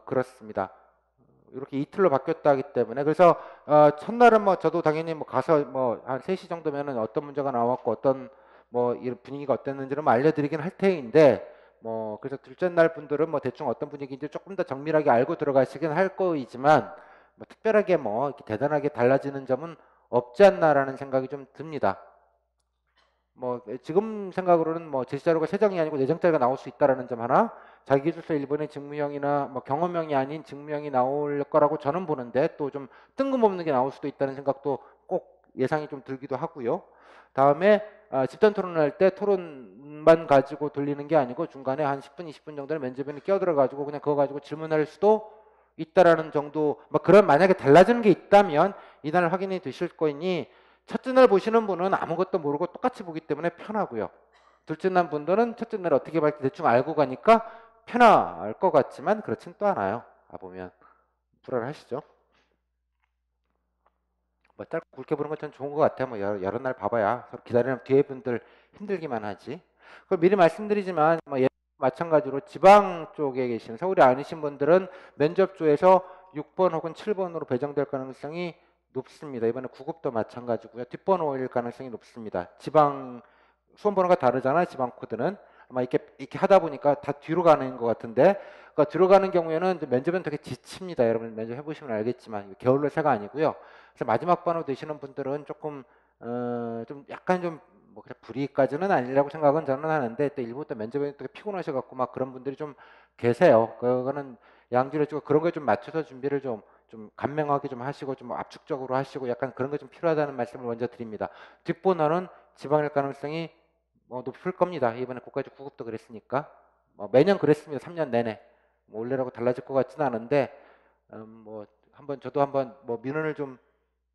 그렇습니다. 이렇게 이틀로 바뀌었다 하기 때문에 그래서 첫날은 뭐 저도 당연히 뭐 가서 뭐 한 3시 정도면은 어떤 문제가 나왔고 어떤 뭐 이런 분위기가 어땠는지를 뭐 알려드리긴 할 테인데 뭐 그래서 둘째 날 분들은 뭐 대충 어떤 분위기인지 조금 더 정밀하게 알고 들어가시긴 할 거이지만 뭐 특별하게 뭐 이렇게 대단하게 달라지는 점은 없지 않나라는 생각이 좀 듭니다. 뭐 지금 생각으로는 뭐 제시자료가 3장이 아니고 4장짜리가 나올 수 있다라는 점 하나 자기기술서 1번의 직무형이나 뭐 경험형이 아닌 직무형이 나올 거라고 저는 보는데 또 좀 뜬금없는 게 나올 수도 있다는 생각도 꼭 예상이 좀 들기도 하고요. 다음에 집단 토론을 할 때 토론만 가지고 돌리는 게 아니고 중간에 한 10분 20분 정도는 면접인이 끼어들어 가지고 그냥 그거 가지고 질문할 수도 있다라는 정도 뭐 그런 만약에 달라지는 게 있다면 이날 확인이 되실 거이니 첫째 날 보시는 분은 아무것도 모르고 똑같이 보기 때문에 편하고요. 둘째 날 분들은 첫째 날 어떻게 할지 대충 알고 가니까 편할 것 같지만 그렇진 또 않아요. 보면 불안하시죠? 뭐 짧고 굵게 보는 건 전 좋은 것 같아요. 뭐 여러 날 봐봐야 서로 기다리는 뒤에 분들 힘들기만 하지. 그럼 미리 말씀드리지만 뭐 마찬가지로 지방 쪽에 계신 서울에 아니신 분들은 면접조에서 6번 혹은 7번으로 배정될 가능성이 높습니다. 이번에 구급도 마찬가지고요. 뒷번호일 가능성이 높습니다. 지방 수험 번호가 다르잖아요. 지방 코드는 아마 이렇게 하다 보니까 다 뒤로 가는 것 같은데 그러니까 뒤로 가는 경우에는 면접은 되게 지칩니다. 여러분 면접 해보시면 알겠지만 게을러 새가 아니고요. 그래서 마지막 번호 되시는 분들은 조금 좀 약간 좀뭐 불이익까지는 아니라고 생각은 저는 하는데 또 일부 또 면접에 또 피곤하셔갖고 막 그런 분들이 좀 계세요. 그거는 양질을 주고 그런 거에 좀 맞춰서 준비를 좀 간명하게 좀 하시고 좀 압축적으로 하시고 약간 그런 게 좀 필요하다는 말씀을 먼저 드립니다. 뒷번호는 지방일 가능성이 높을 겁니다. 이번에 국가직 구급도 그랬으니까 매년 그랬습니다. 3년 내내 뭐 올해라고 달라질 것 같지는 않은데 뭐 한번 저도 한번 뭐 민원을 좀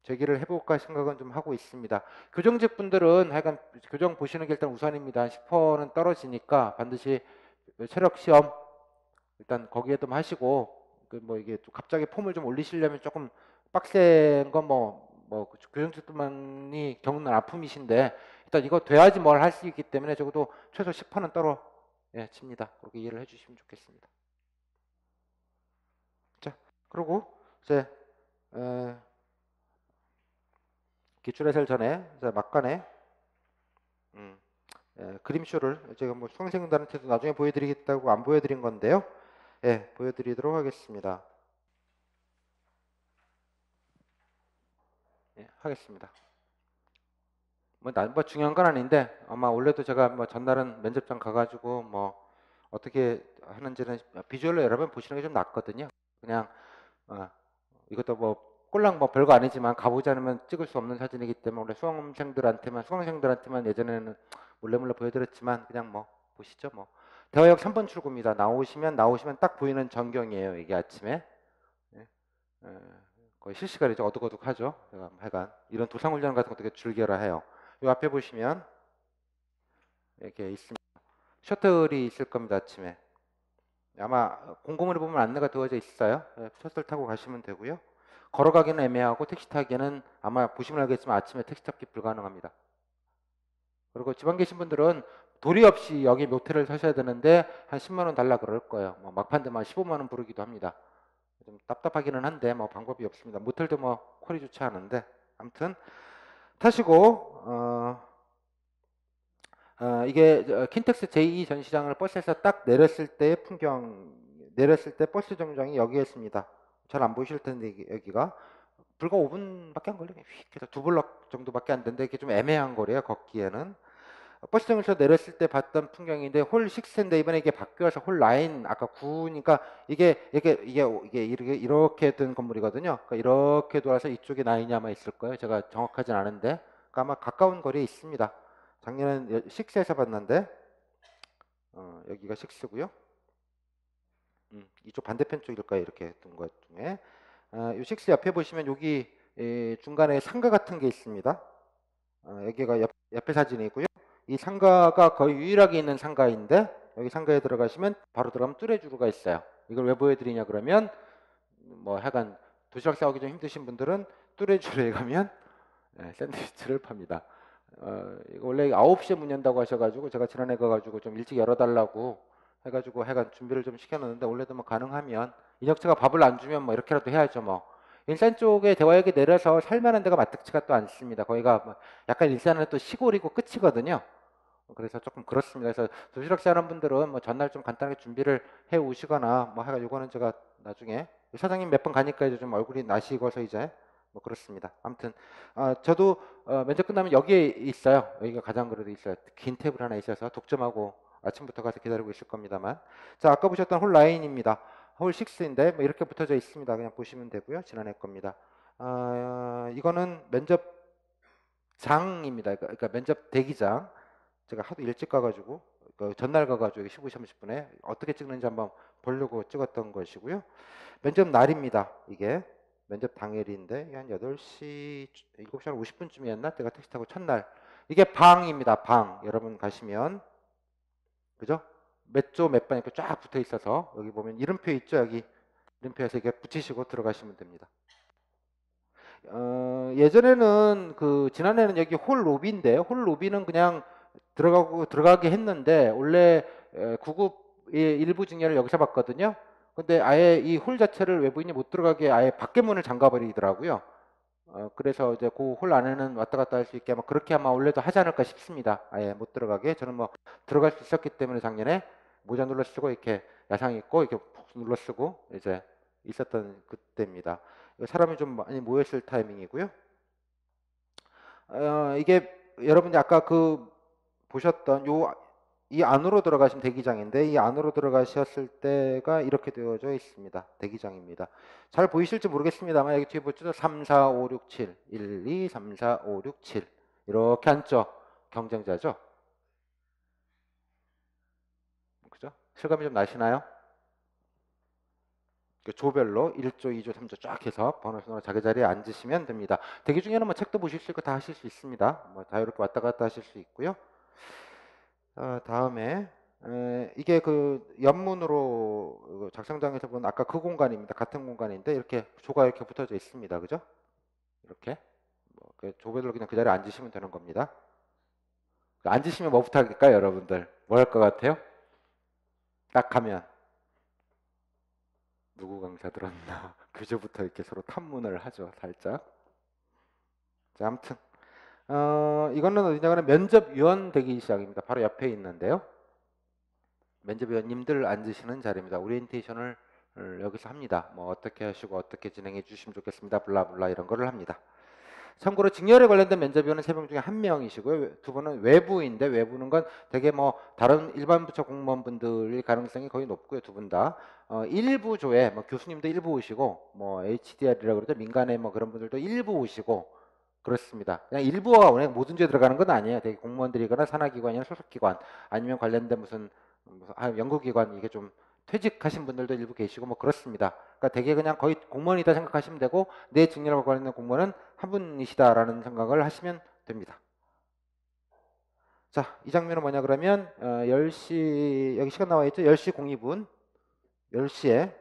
제기를 해볼까 생각은 좀 하고 있습니다. 교정직 분들은 하여간 교정 보시는 게 일단 우선입니다. 10%는 떨어지니까 반드시 체력 시험 일단 거기에도 하시고 뭐 이게 또 갑자기 폼을 좀 올리시려면 조금 빡센 건 뭐 교정직분만이 겪는 아픔이신데 일단 이거 돼야지 뭘 할 수 있기 때문에 적어도 최소 10%는 떨어집니다. 그렇게 이해를 해주시면 좋겠습니다. 자, 그리고 이제 기출해설 전에 이제 막간에 그림쇼를 제가 뭐 수강생들한테도 나중에 보여드리겠다고 안 보여드린 건데요. 보여드리도록 하겠습니다. 하겠습니다. 뭐 중요한 건 아닌데 아마 원래도 제가 뭐 전날은 면접장 가가지고 뭐 어떻게 하는지는 비주얼로 여러분 보시는 게 좀 낫거든요. 그냥 이것도 뭐 꼴랑 뭐 별거 아니지만 가보지 않으면 찍을 수 없는 사진이기 때문에 원래 수강생들한테만 예전에는 몰래 보여드렸지만 그냥 뭐 보시죠 뭐. 대화역 3번 출구입니다. 나오시면 딱 보이는 전경이에요. 이게 아침에. 예. 거의 실시간이죠. 어둑어둑하죠. 제가 하여간 이런 도상훈련 같은 거 되게 즐겨라 해요. 이 앞에 보시면 이렇게 있습니다. 셔틀이 있을 겁니다. 아침에. 아마 공공을리 보면 안내가 되어져 있어요. 셔틀 타고 가시면 되고요. 걸어가기는 애매하고 택시 타기는 아마 보시면 알겠지만 아침에 택시 잡기 불가능합니다. 그리고 지방 계신 분들은 도리 없이 여기 모텔을 사셔야 되는데 한 10만 원 달라 그럴 거예요. 뭐 막판되면 15만 원 부르기도 합니다. 좀 답답하기는 한데 뭐 방법이 없습니다. 모텔도 뭐 퀄이 좋지 않은데 아무튼 타시고 이게 킨텍스 제2 전시장을 버스에서 딱 내렸을 때의 풍경, 내렸을 때 버스 정류장이 여기였습니다. 잘 안 보이실 텐데 여기가 불과 5분밖에 안 걸려요. 휙 해서 두 블럭 정도밖에 안 되는데 이게 좀 애매한 거래요. 걷기에는. 버스 정류장에서 내렸을 때 봤던 풍경인데 홀 6인데 이번에 이게 바뀌어서 홀 9 아까 9니까 이게 이렇게 된 건물이거든요. 그러니까 이렇게 돌아서 이쪽에 9이 아마 있을 거예요. 제가 정확하진 않은데 그러니까 아마 가까운 거리에 있습니다. 작년엔 6에서 봤는데 여기가 6고요. 이쪽 반대편 쪽일까요? 이렇게 둔 것 중에 이 6 옆에 보시면 여기 중간에 상가 같은 게 있습니다. 여기가 옆에 사진이고요. 이 상가가 거의 유일하게 있는 상가인데 여기 상가에 들어가시면 바로 들어가면 뚜레쥬르가 있어요. 이걸 왜 보여드리냐 그러면 뭐 하여간 도시락 싸우기 좀 힘드신 분들은 뚜레쥬르에 가면 샌드위치를 팝니다. 이거 원래 9시에 문 연다고 하셔가지고 제가 지난해 가가지고 좀 일찍 열어달라고 해가지고 하여간 준비를 좀 시켜놓는데 원래도 뭐 가능하면 인혁체가 밥을 안 주면 뭐 이렇게라도 해야죠 뭐. 일산 쪽에 대화역에 내려서 살만한 데가 마뜩지가 또 않습니다. 거기가 뭐 약간 일산은 또 시골이고 끝이거든요. 그래서 조금 그렇습니다. 그래서 도시락시 하는 분들은 뭐 전날 좀 간단하게 준비를 해 오시거나 뭐 하여간 요거는 제가 나중에 사장님 몇 번 가니까 이제 좀 얼굴이 나시고서 이제 뭐 그렇습니다. 아무튼 저도 면접 끝나면 여기에 있어요. 여기가 가장 그래도 있어요. 긴 테이블 하나 있어서 독점하고 아침부터 가서 기다리고 있을 겁니다만. 자, 아까 보셨던 홀 9입니다. 홀 6인데 뭐 이렇게 붙어져 있습니다. 그냥 보시면 되고요. 지난해 겁니다. 이거는 면접장입니다. 그러니까 면접 대기장. 제가 하도 일찍 가가지고 전날 가가지고 15시 30분에 어떻게 찍는지 한번 보려고 찍었던 것이고요. 면접 날입니다. 이게 면접 당일인데 한 8시 7시 한 50분쯤이었나? 제가 택시 타고 첫날. 이게 방입니다. 방. 여러분 가시면 그죠? 몇 조 몇 반 이렇게 쫙 붙어 있어서 여기 보면 이름표 있죠? 여기 이름표에서 이렇게 붙이시고 들어가시면 됩니다. 예전에는 지난해는 여기 홀 로비인데 홀 로비는 그냥 들어가게 했는데 원래 구급의 일부 증여를 여기서 받거든요. 근데 아예 이 홀 자체를 외부인이 못 들어가게 아예 밖에 문을 잠가 버리더라고요. 그래서 이제 그 홀 안에는 왔다 갔다 할 수 있게 아마 그렇게 아마 원래도 하지 않을까 싶습니다. 아예 못 들어가게. 저는 뭐 들어갈 수 있었기 때문에 작년에 모자 눌러 쓰고 이렇게 야상 입고 이렇게 푹 눌러 쓰고 이제 있었던 그때입니다. 사람이 좀 많이 모였을 타이밍이고요. 이게 여러분이 아까 보셨던 이 안으로 들어가신 대기장인데 이 안으로 들어가셨을 때가 이렇게 되어져 있습니다. 대기장입니다. 잘 보이실지 모르겠습니다만 여기 뒤에 보죠. 3, 4, 5, 6, 7 1, 2, 3, 4, 5, 6, 7 이렇게 앉죠. 경쟁자죠. 그죠? 실감이 좀 나시나요? 조별로 1조, 2조, 3조 쫙 해서 번호순으로 자기 자리에 앉으시면 됩니다. 대기 중에는 뭐 책도 보실 수 있고 다 하실 수 있습니다. 뭐 자유롭게 왔다 갔다 하실 수 있고요. 다음에 이게 옆문으로 작성장에서 본 아까 그 공간입니다. 같은 공간인데 이렇게 조가 이렇게 붙어져 있습니다. 그죠? 이렇게 조별로 그냥 그 자리에 앉으시면 되는 겁니다. 앉으시면 뭐부터 할까요, 여러분들? 뭐 할 것 같아요? 딱 가면 누구 강사 들었나 교재부터 이렇게 서로 탐문을 하죠, 살짝. 자, 아무튼 이거는 어디냐면 면접위원 대기시장입니다. 바로 옆에 있는데요. 면접위원님들 앉으시는 자리입니다. 오리엔테이션을 여기서 합니다. 뭐 어떻게 하시고 어떻게 진행해 주시면 좋겠습니다. 블라블라 이런 거를 합니다. 참고로 직렬에 관련된 면접위원은 3명 중에 1명이시고요. 2분은 외부인데, 외부는 건 되게 뭐 다른 일반 부처 공무원분들일 가능성이 거의 높고요. 2분 다. 일부 조에 뭐 교수님도 일부 오시고, 뭐 HDR이라고 그러죠. 민간의 뭐 그런 분들도 일부 오시고 그렇습니다. 그냥 일부가 그냥 모든 조에 들어가는 건 아니에요. 되게 공무원들이거나 산하기관이나 소속기관 아니면 관련된 무슨 연구기관 이게 좀 퇴직하신 분들도 일부 계시고 뭐 그렇습니다. 그러니까 되게 그냥 거의 공무원이다 생각하시면 되고 내 직렬과 관련된 공무원은 한 분이시다라는 생각을 하시면 됩니다. 자, 이 장면은 뭐냐 그러면 10시 여기 시간 나와 있죠? 10시 02분 10시에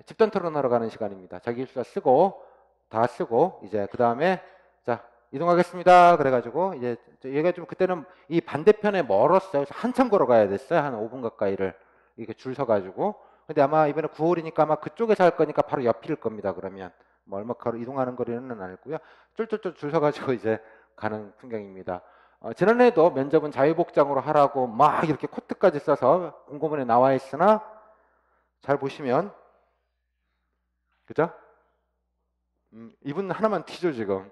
집단 토론하러 가는 시간입니다. 자기 입수자 쓰고 다 쓰고 이제 그 다음에 자 이동하겠습니다. 그래가지고 이제 얘가 좀 그때는 이 반대편에 멀었어요. 그래서 한참 걸어가야 됐어요. 한 5분 가까이를 이렇게 줄 서가지고. 근데 아마 이번에 9월이니까 아마 그쪽에서 할 거니까 바로 옆일 겁니다. 그러면 뭐 얼마 이동하는 거리는 아니고요. 쫄쫄쫄 줄 서가지고 이제 가는 풍경입니다. 지난해에도 면접은 자유복장으로 하라고 막 이렇게 코트까지 써서 공고문에 나와 있으나 잘 보시면 그죠? 이분 하나만 튀죠 지금.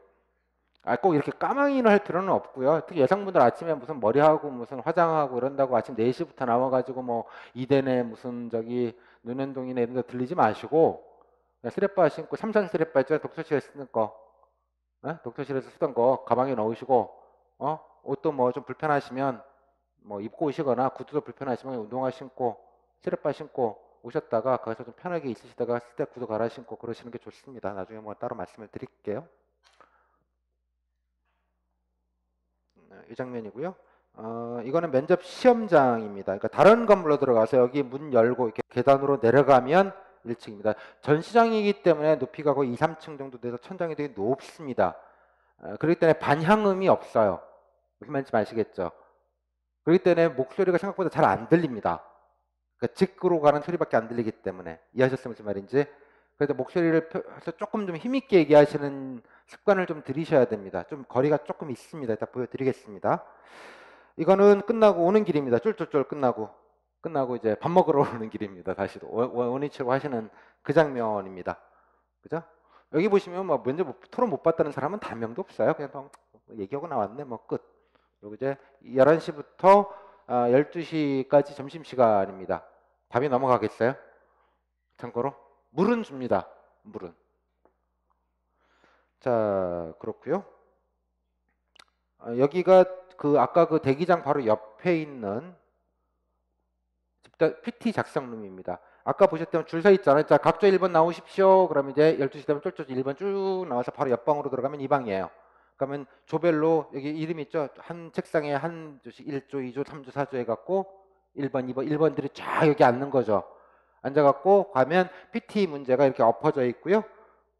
꼭 이렇게 까망이를 할 필요는 없고요. 특히 여성분들 아침에 무슨 머리하고 무슨 화장하고 이런다고 아침 4시부터 나와가지고 뭐 이대내 무슨 저기 눈현동이나 이런 데 들리지 마시고 스레빠 신고 삼선 스레빠 있잖아요. 독서실에서 쓰는 거. 독서실에서 쓰던 거 가방에 넣으시고 옷도 뭐 좀 불편하시면 뭐 입고 오시거나 구두도 불편하시면 운동화 신고 스레빠 신고 오셨다가 거기서 좀 편하게 있으시다가 쓸 때 구두 갈아 신고 그러시는 게 좋습니다. 나중에 뭐 따로 말씀을 드릴게요. 이 장면이고요. 이거는 면접 시험장입니다. 그러니까 다른 건물로 들어가서 여기 문 열고 이렇게 계단으로 내려가면 1층입니다. 전시장이기 때문에 높이가 거의 2, 3층 정도 돼서 천장이 되게 높습니다. 그렇기 때문에 반향음이 없어요. 무슨 말인지 아시겠죠? 그렇기 때문에 목소리가 생각보다 잘 안 들립니다. 그러니까 직구로 가는 소리밖에 안 들리기 때문에 이해하셨으면 무슨 말인지. 그래서 목소리를 조금 좀 힘있게 얘기하시는 습관을 좀 들이셔야 됩니다. 좀 거리가 조금 있습니다. 이따 보여드리겠습니다. 이거는 끝나고 오는 길입니다. 쫄쫄쫄 끝나고 이제 밥 먹으러 오는 길입니다. 다시 원위치로 하시는 그 장면입니다. 그죠? 여기 보시면 뭐 먼저 토론 못 봤다는 사람은 단 명도 없어요. 그냥 얘기하고 나왔네. 뭐 끝. 그리고 이제 11시부터 12시까지 점심시간입니다. 답이 넘어가겠어요? 참고로 물은 줍니다. 물은. 자, 그렇고요. 여기가 그 아까 그 대기장 바로 옆에 있는 집단 PT 작성룸입니다. 아까 보셨던 줄 서 있잖아요. 자, 각조 1번 나오십시오. 그러면 이제 12시 되면 쫄쫄 1번 쭉 나와서 바로 옆방으로 들어가면 이 방이에요. 그러면 조별로 여기 이름 있죠? 한 책상에 한 조씩 1조, 2조, 3조, 4조 해갖고 1번, 2번, 1번들이 쫙 여기 앉는 거죠. 앉아갖고 가면 PT 문제가 이렇게 엎어져 있고요.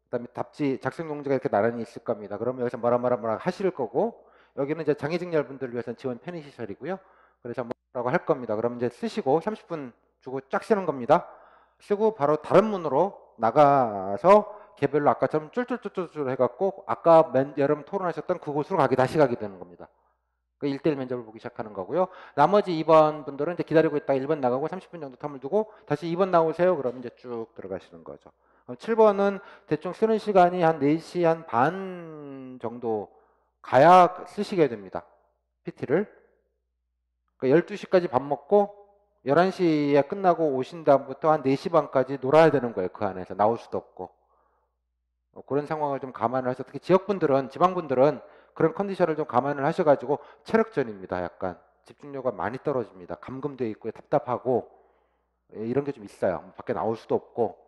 그다음에 답지 작성 용지가 이렇게 나란히 있을 겁니다. 그러면 여기서 뭐라 하실 거고 여기는 이제 장애직렬 분들을 위해서는 지원 편의시설이고요. 그래서 뭐라고 할 겁니다. 그러면 이제 쓰시고 30분 주고 쫙 쓰는 겁니다. 쓰고 바로 다른 문으로 나가서 개별로 아까처럼 쫄쫄쫄쫄 해갖고 아까 여러분 토론하셨던 그곳으로 다시 가게 되는 겁니다. 그 1대1 면접을 보기 시작하는 거고요. 나머지 2번 분들은 이제 기다리고 있다가 1번 나가고 30분 정도 텀을 두고 다시 2번 나오세요. 그러면 이제 쭉 들어가시는 거죠. 7번은 대충 쓰는 시간이 한 4시 한 반 정도 가야 쓰시게 됩니다. PT를. 그러니까 12시까지 밥 먹고 11시에 끝나고 오신 다음부터 한 4시 반까지 놀아야 되는 거예요. 그 안에서 나올 수도 없고. 그런 상황을 좀 감안을 해서 특히 지역분들은 지방분들은 그런 컨디션을 좀 감안을 하셔가지고 체력전입니다. 약간 집중력가 많이 떨어집니다. 감금돼 있고 답답하고 이런 게 좀 있어요. 밖에 나올 수도 없고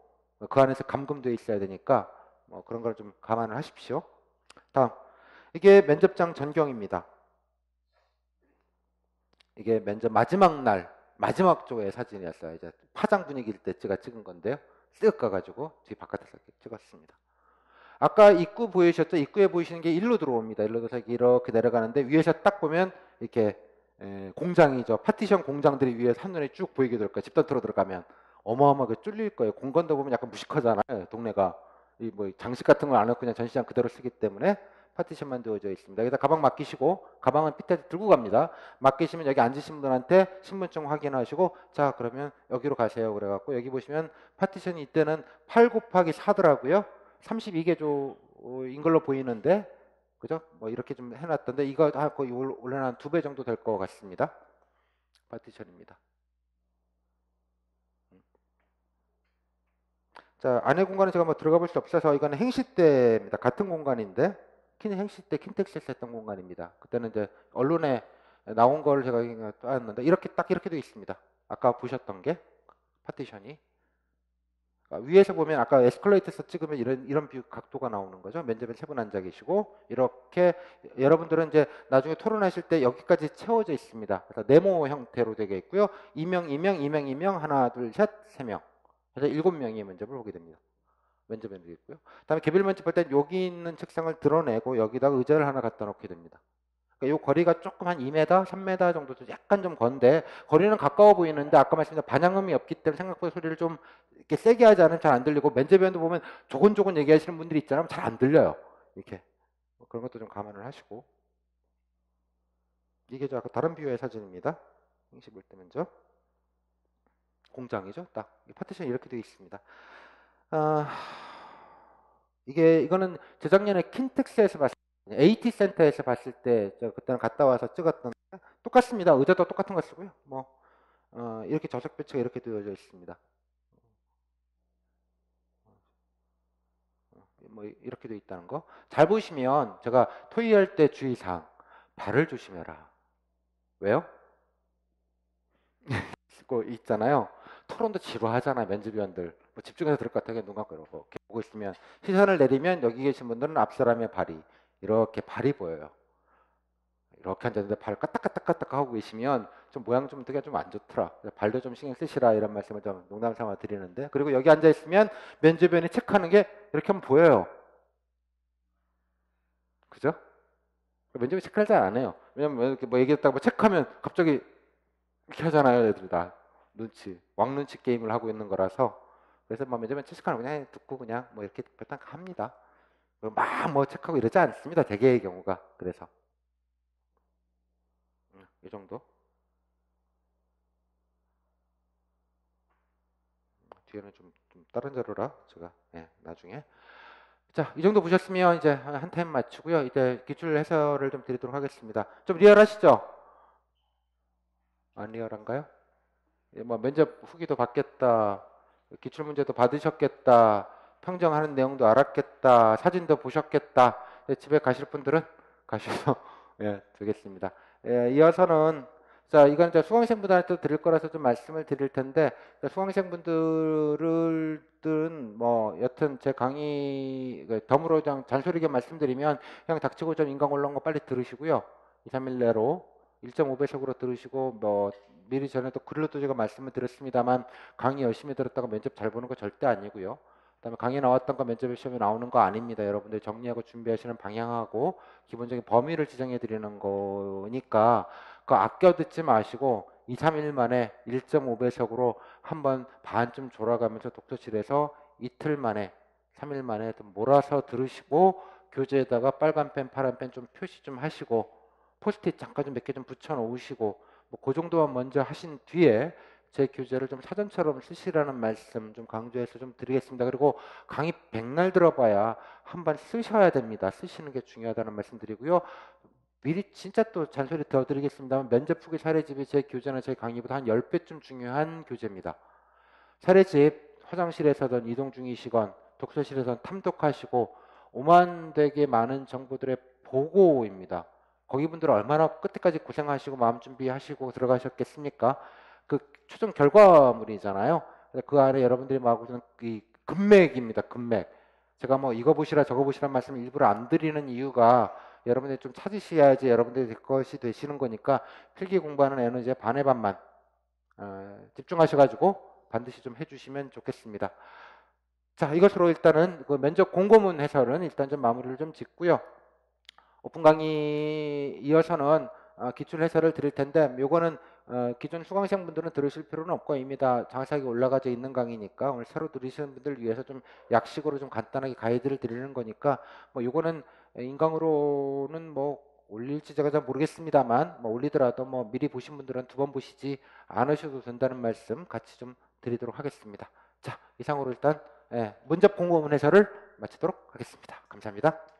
그 안에서 감금돼 있어야 되니까 그런 걸 좀 감안을 하십시오. 다음 이게 면접장 전경입니다. 이게 면접 마지막 날 마지막 쪽의 사진이었어요. 이제 파장 분위기일 때 제가 찍은 건데요. 쓱 가가지고 뒤 바깥에서 찍었습니다. 아까 입구 보이셨죠? 입구에 보이시는 게 일로 들어옵니다. 일로 들어서 이렇게 내려가는데 위에서 딱 보면 이렇게 공장이죠. 파티션 공장들이 위에 한눈에 쭉 보이게 될 거예요. 집단토로 들어가면 어마어마하게 뚫릴 거예요. 공건도 보면 약간 무식하잖아요. 동네가 이 뭐 장식 같은 걸 안 하고 그냥 전시장 그대로 쓰기 때문에 파티션만 되어져 있습니다. 여기다 가방 맡기시고 가방은 밑에 들고 갑니다. 맡기시면 여기 앉으신 분한테 신분증 확인하시고 자 그러면 여기로 가세요. 그래갖고 여기 보시면 파티션이 이때는 8 곱하기 4더라고요. 32개 인 걸로 보이는데, 그죠? 뭐 이렇게 좀 해놨던데 이거 거의 원래는 한 2배 정도 될 것 같습니다. 파티션입니다. 자, 안에 공간은 제가 뭐 들어가 볼 수 없어서 이거는 행시대입니다. 같은 공간인데 행시대 킨텍스에서 했던 공간입니다. 그때는 이제 언론에 나온 걸 제가 따왔는데 이렇게 딱 이렇게 돼 있습니다. 아까 보셨던 게 파티션이 위에서 보면 아까 에스컬레이터에서 찍으면 이런 뷰 각도가 나오는 거죠. 면접에 3분 앉아 계시고 이렇게 여러분들은 이제 나중에 토론하실 때 여기까지 채워져 있습니다. 그래서 네모 형태로 되어 있고요. 2명, 2명, 2명, 2명, 하나, 둘, 셋, 3명. 그래서 7명이 면접을 보게 됩니다. 면접에 있고요. 그다음에 개별 면접할 때 여기 있는 책상을 드러내고 여기다가 의자를 하나 갖다 놓게 됩니다. 그러니까 이 거리가 조금 한 2m, 3m 정도 약간 좀 건데 거리는 가까워 보이는데 아까 말씀드린 반향음이 없기 때문에 생각보다 소리를 좀 이렇게 세게 하지 않으면 잘 안 들리고 면접위원도 보면 조곤조곤 얘기하시는 분들이 있잖아요. 잘 안 들려요. 이렇게 그런 것도 좀 감안을 하시고 이게 저 아까 다른 뷰의 사진입니다. 행시 볼 때 면접 공장이죠. 딱 파티션이 이렇게 되어 있습니다. 이거는 재작년에 킨텍스에서 봤을 때, AT 센터에서 봤을 때, 그때는 갔다 와서 찍었던 똑같습니다. 의자도 똑같은 거 쓰고요. 이렇게 좌석 배치가 이렇게 되어져 있습니다. 뭐 이렇게 되어 있다는 거. 잘 보시면 제가 토의할 때 주의사항 발을 조심해라. 왜요? 쓰고 있잖아요. 토론도 지루하잖아 면접위원들. 뭐 집중해서 들을 것 같아요. 눈 감고 이렇게 보고 있으면 시선을 내리면 여기 계신 분들은 앞 사람의 발이 이렇게 발이 보여요. 이렇게 앉았는데 발 까딱까딱까딱 하고 계시면 좀 모양 좀 되게 좀 안 좋더라. 발도 좀 신경 쓰시라 이런 말씀을 좀 농담 삼아 드리는데 그리고 여기 앉아 있으면 면접위원이 체크하는 게 이렇게 하면 보여요. 그죠? 면접이 체크를 잘 안 해요. 왜냐면 이렇게 뭐 얘기했다가 뭐 체크하면 갑자기 이렇게 하잖아요. 애들이 다 왕눈치 게임을 하고 있는 거라서 그래서 뭐 면접은 체크하는 그냥 듣고 그냥 뭐 이렇게 별단 합니다. 막 뭐 체크하고 이러지 않습니다. 대개의 경우가 그래서 이 정도. 뒤에는 좀 다른 자료라 제가 나중에 자, 이 정도 보셨으면 이제 한 타임 맞추고요. 이제 기출 해설을 좀 드리도록 하겠습니다. 좀 리얼하시죠? 안 리얼한가요? 뭐 면접 후기도 받겠다. 기출 문제도 받으셨겠다. 평정하는 내용도 알았겠다. 사진도 보셨겠다. 집에 가실 분들은 가셔서 되겠습니다. 이어서는 자, 이건 이제 수강생분들한테 드릴 거라서 좀 말씀을 드릴 텐데 수강생분들은 뭐 여튼 제 강의 덤으로 그냥 잔소리 겸 말씀드리면 그냥 닥치고 좀 인강 올라온 거 빨리 들으시고요. 2, 3일 내로 1.5배속으로 들으시고 뭐 미리 전에 또 글로도 제가 말씀을 드렸습니다만 강의 열심히 들었다가 면접 잘 보는 거 절대 아니고요. 그다음에 강의 나왔던 거 면접 시험에 나오는 거 아닙니다. 여러분들 정리하고 준비하시는 방향하고 기본적인 범위를 지정해 드리는 거니까 그거 아껴 듣지 마시고 2, 3일 만에 1.5배속으로 한번 반쯤 졸아가면서 독서실에서 이틀 만에 3일 만에 좀 몰아서 들으시고 교재에다가 빨간 펜, 파란 펜 좀 표시 좀 하시고 포스트잇 잠깐 좀 몇 개 좀 붙여 놓으시고 뭐 그 정도만 먼저 하신 뒤에 제 교재를 좀 사전처럼 쓰시라는 말씀 좀 강조해서 좀 드리겠습니다. 그리고 강의 백날 들어봐야 한번 쓰셔야 됩니다. 쓰시는 게 중요하다는 말씀 드리고요. 미리 진짜 또 잔소리 더 드리겠습니다만 면접 후기 사례집이 제 교재나 제 강의보다 한 10배쯤 중요한 교재입니다. 사례집 화장실에서든 이동 중이시건 독서실에서는 탐독하시고 오만 되게 많은 정보들의 보고입니다. 거기 분들은 얼마나 끝까지 고생하시고 마음 준비하시고 들어가셨겠습니까? 그 최종 결과물이잖아요. 그 안에 여러분들이 말하고 이 금맥입니다. 금맥. 제가 뭐 이거 보시라 저거 보시란 말씀을 일부러 안 드리는 이유가 여러분들이 좀 찾으셔야지 여러분들이 될 것이 되시는 거니까 필기 공부하는 애는 이제 반의 반만 집중하셔가지고 반드시 좀 해주시면 좋겠습니다. 자, 이것으로 일단은 그 면접 공고문 해설은 일단 좀 마무리를 좀 짓고요. 오픈 강의 이어서는 기출 해설을 드릴 텐데 요거는 기존 수강생분들은 들으실 필요는 없고 이미 다 장사하게 올라가져 있는 강의니까 오늘 새로 들으시는 분들 위해서 좀 약식으로 좀 간단하게 가이드를 드리는 거니까 뭐 요거는 인강으로는 뭐 올릴지 제가 잘 모르겠습니다만 뭐 올리더라도 뭐 미리 보신 분들은 2번 보시지 않으셔도 된다는 말씀 같이 좀 드리도록 하겠습니다. 자, 이상으로 일단 문접 공고문 해설을 마치도록 하겠습니다. 감사합니다.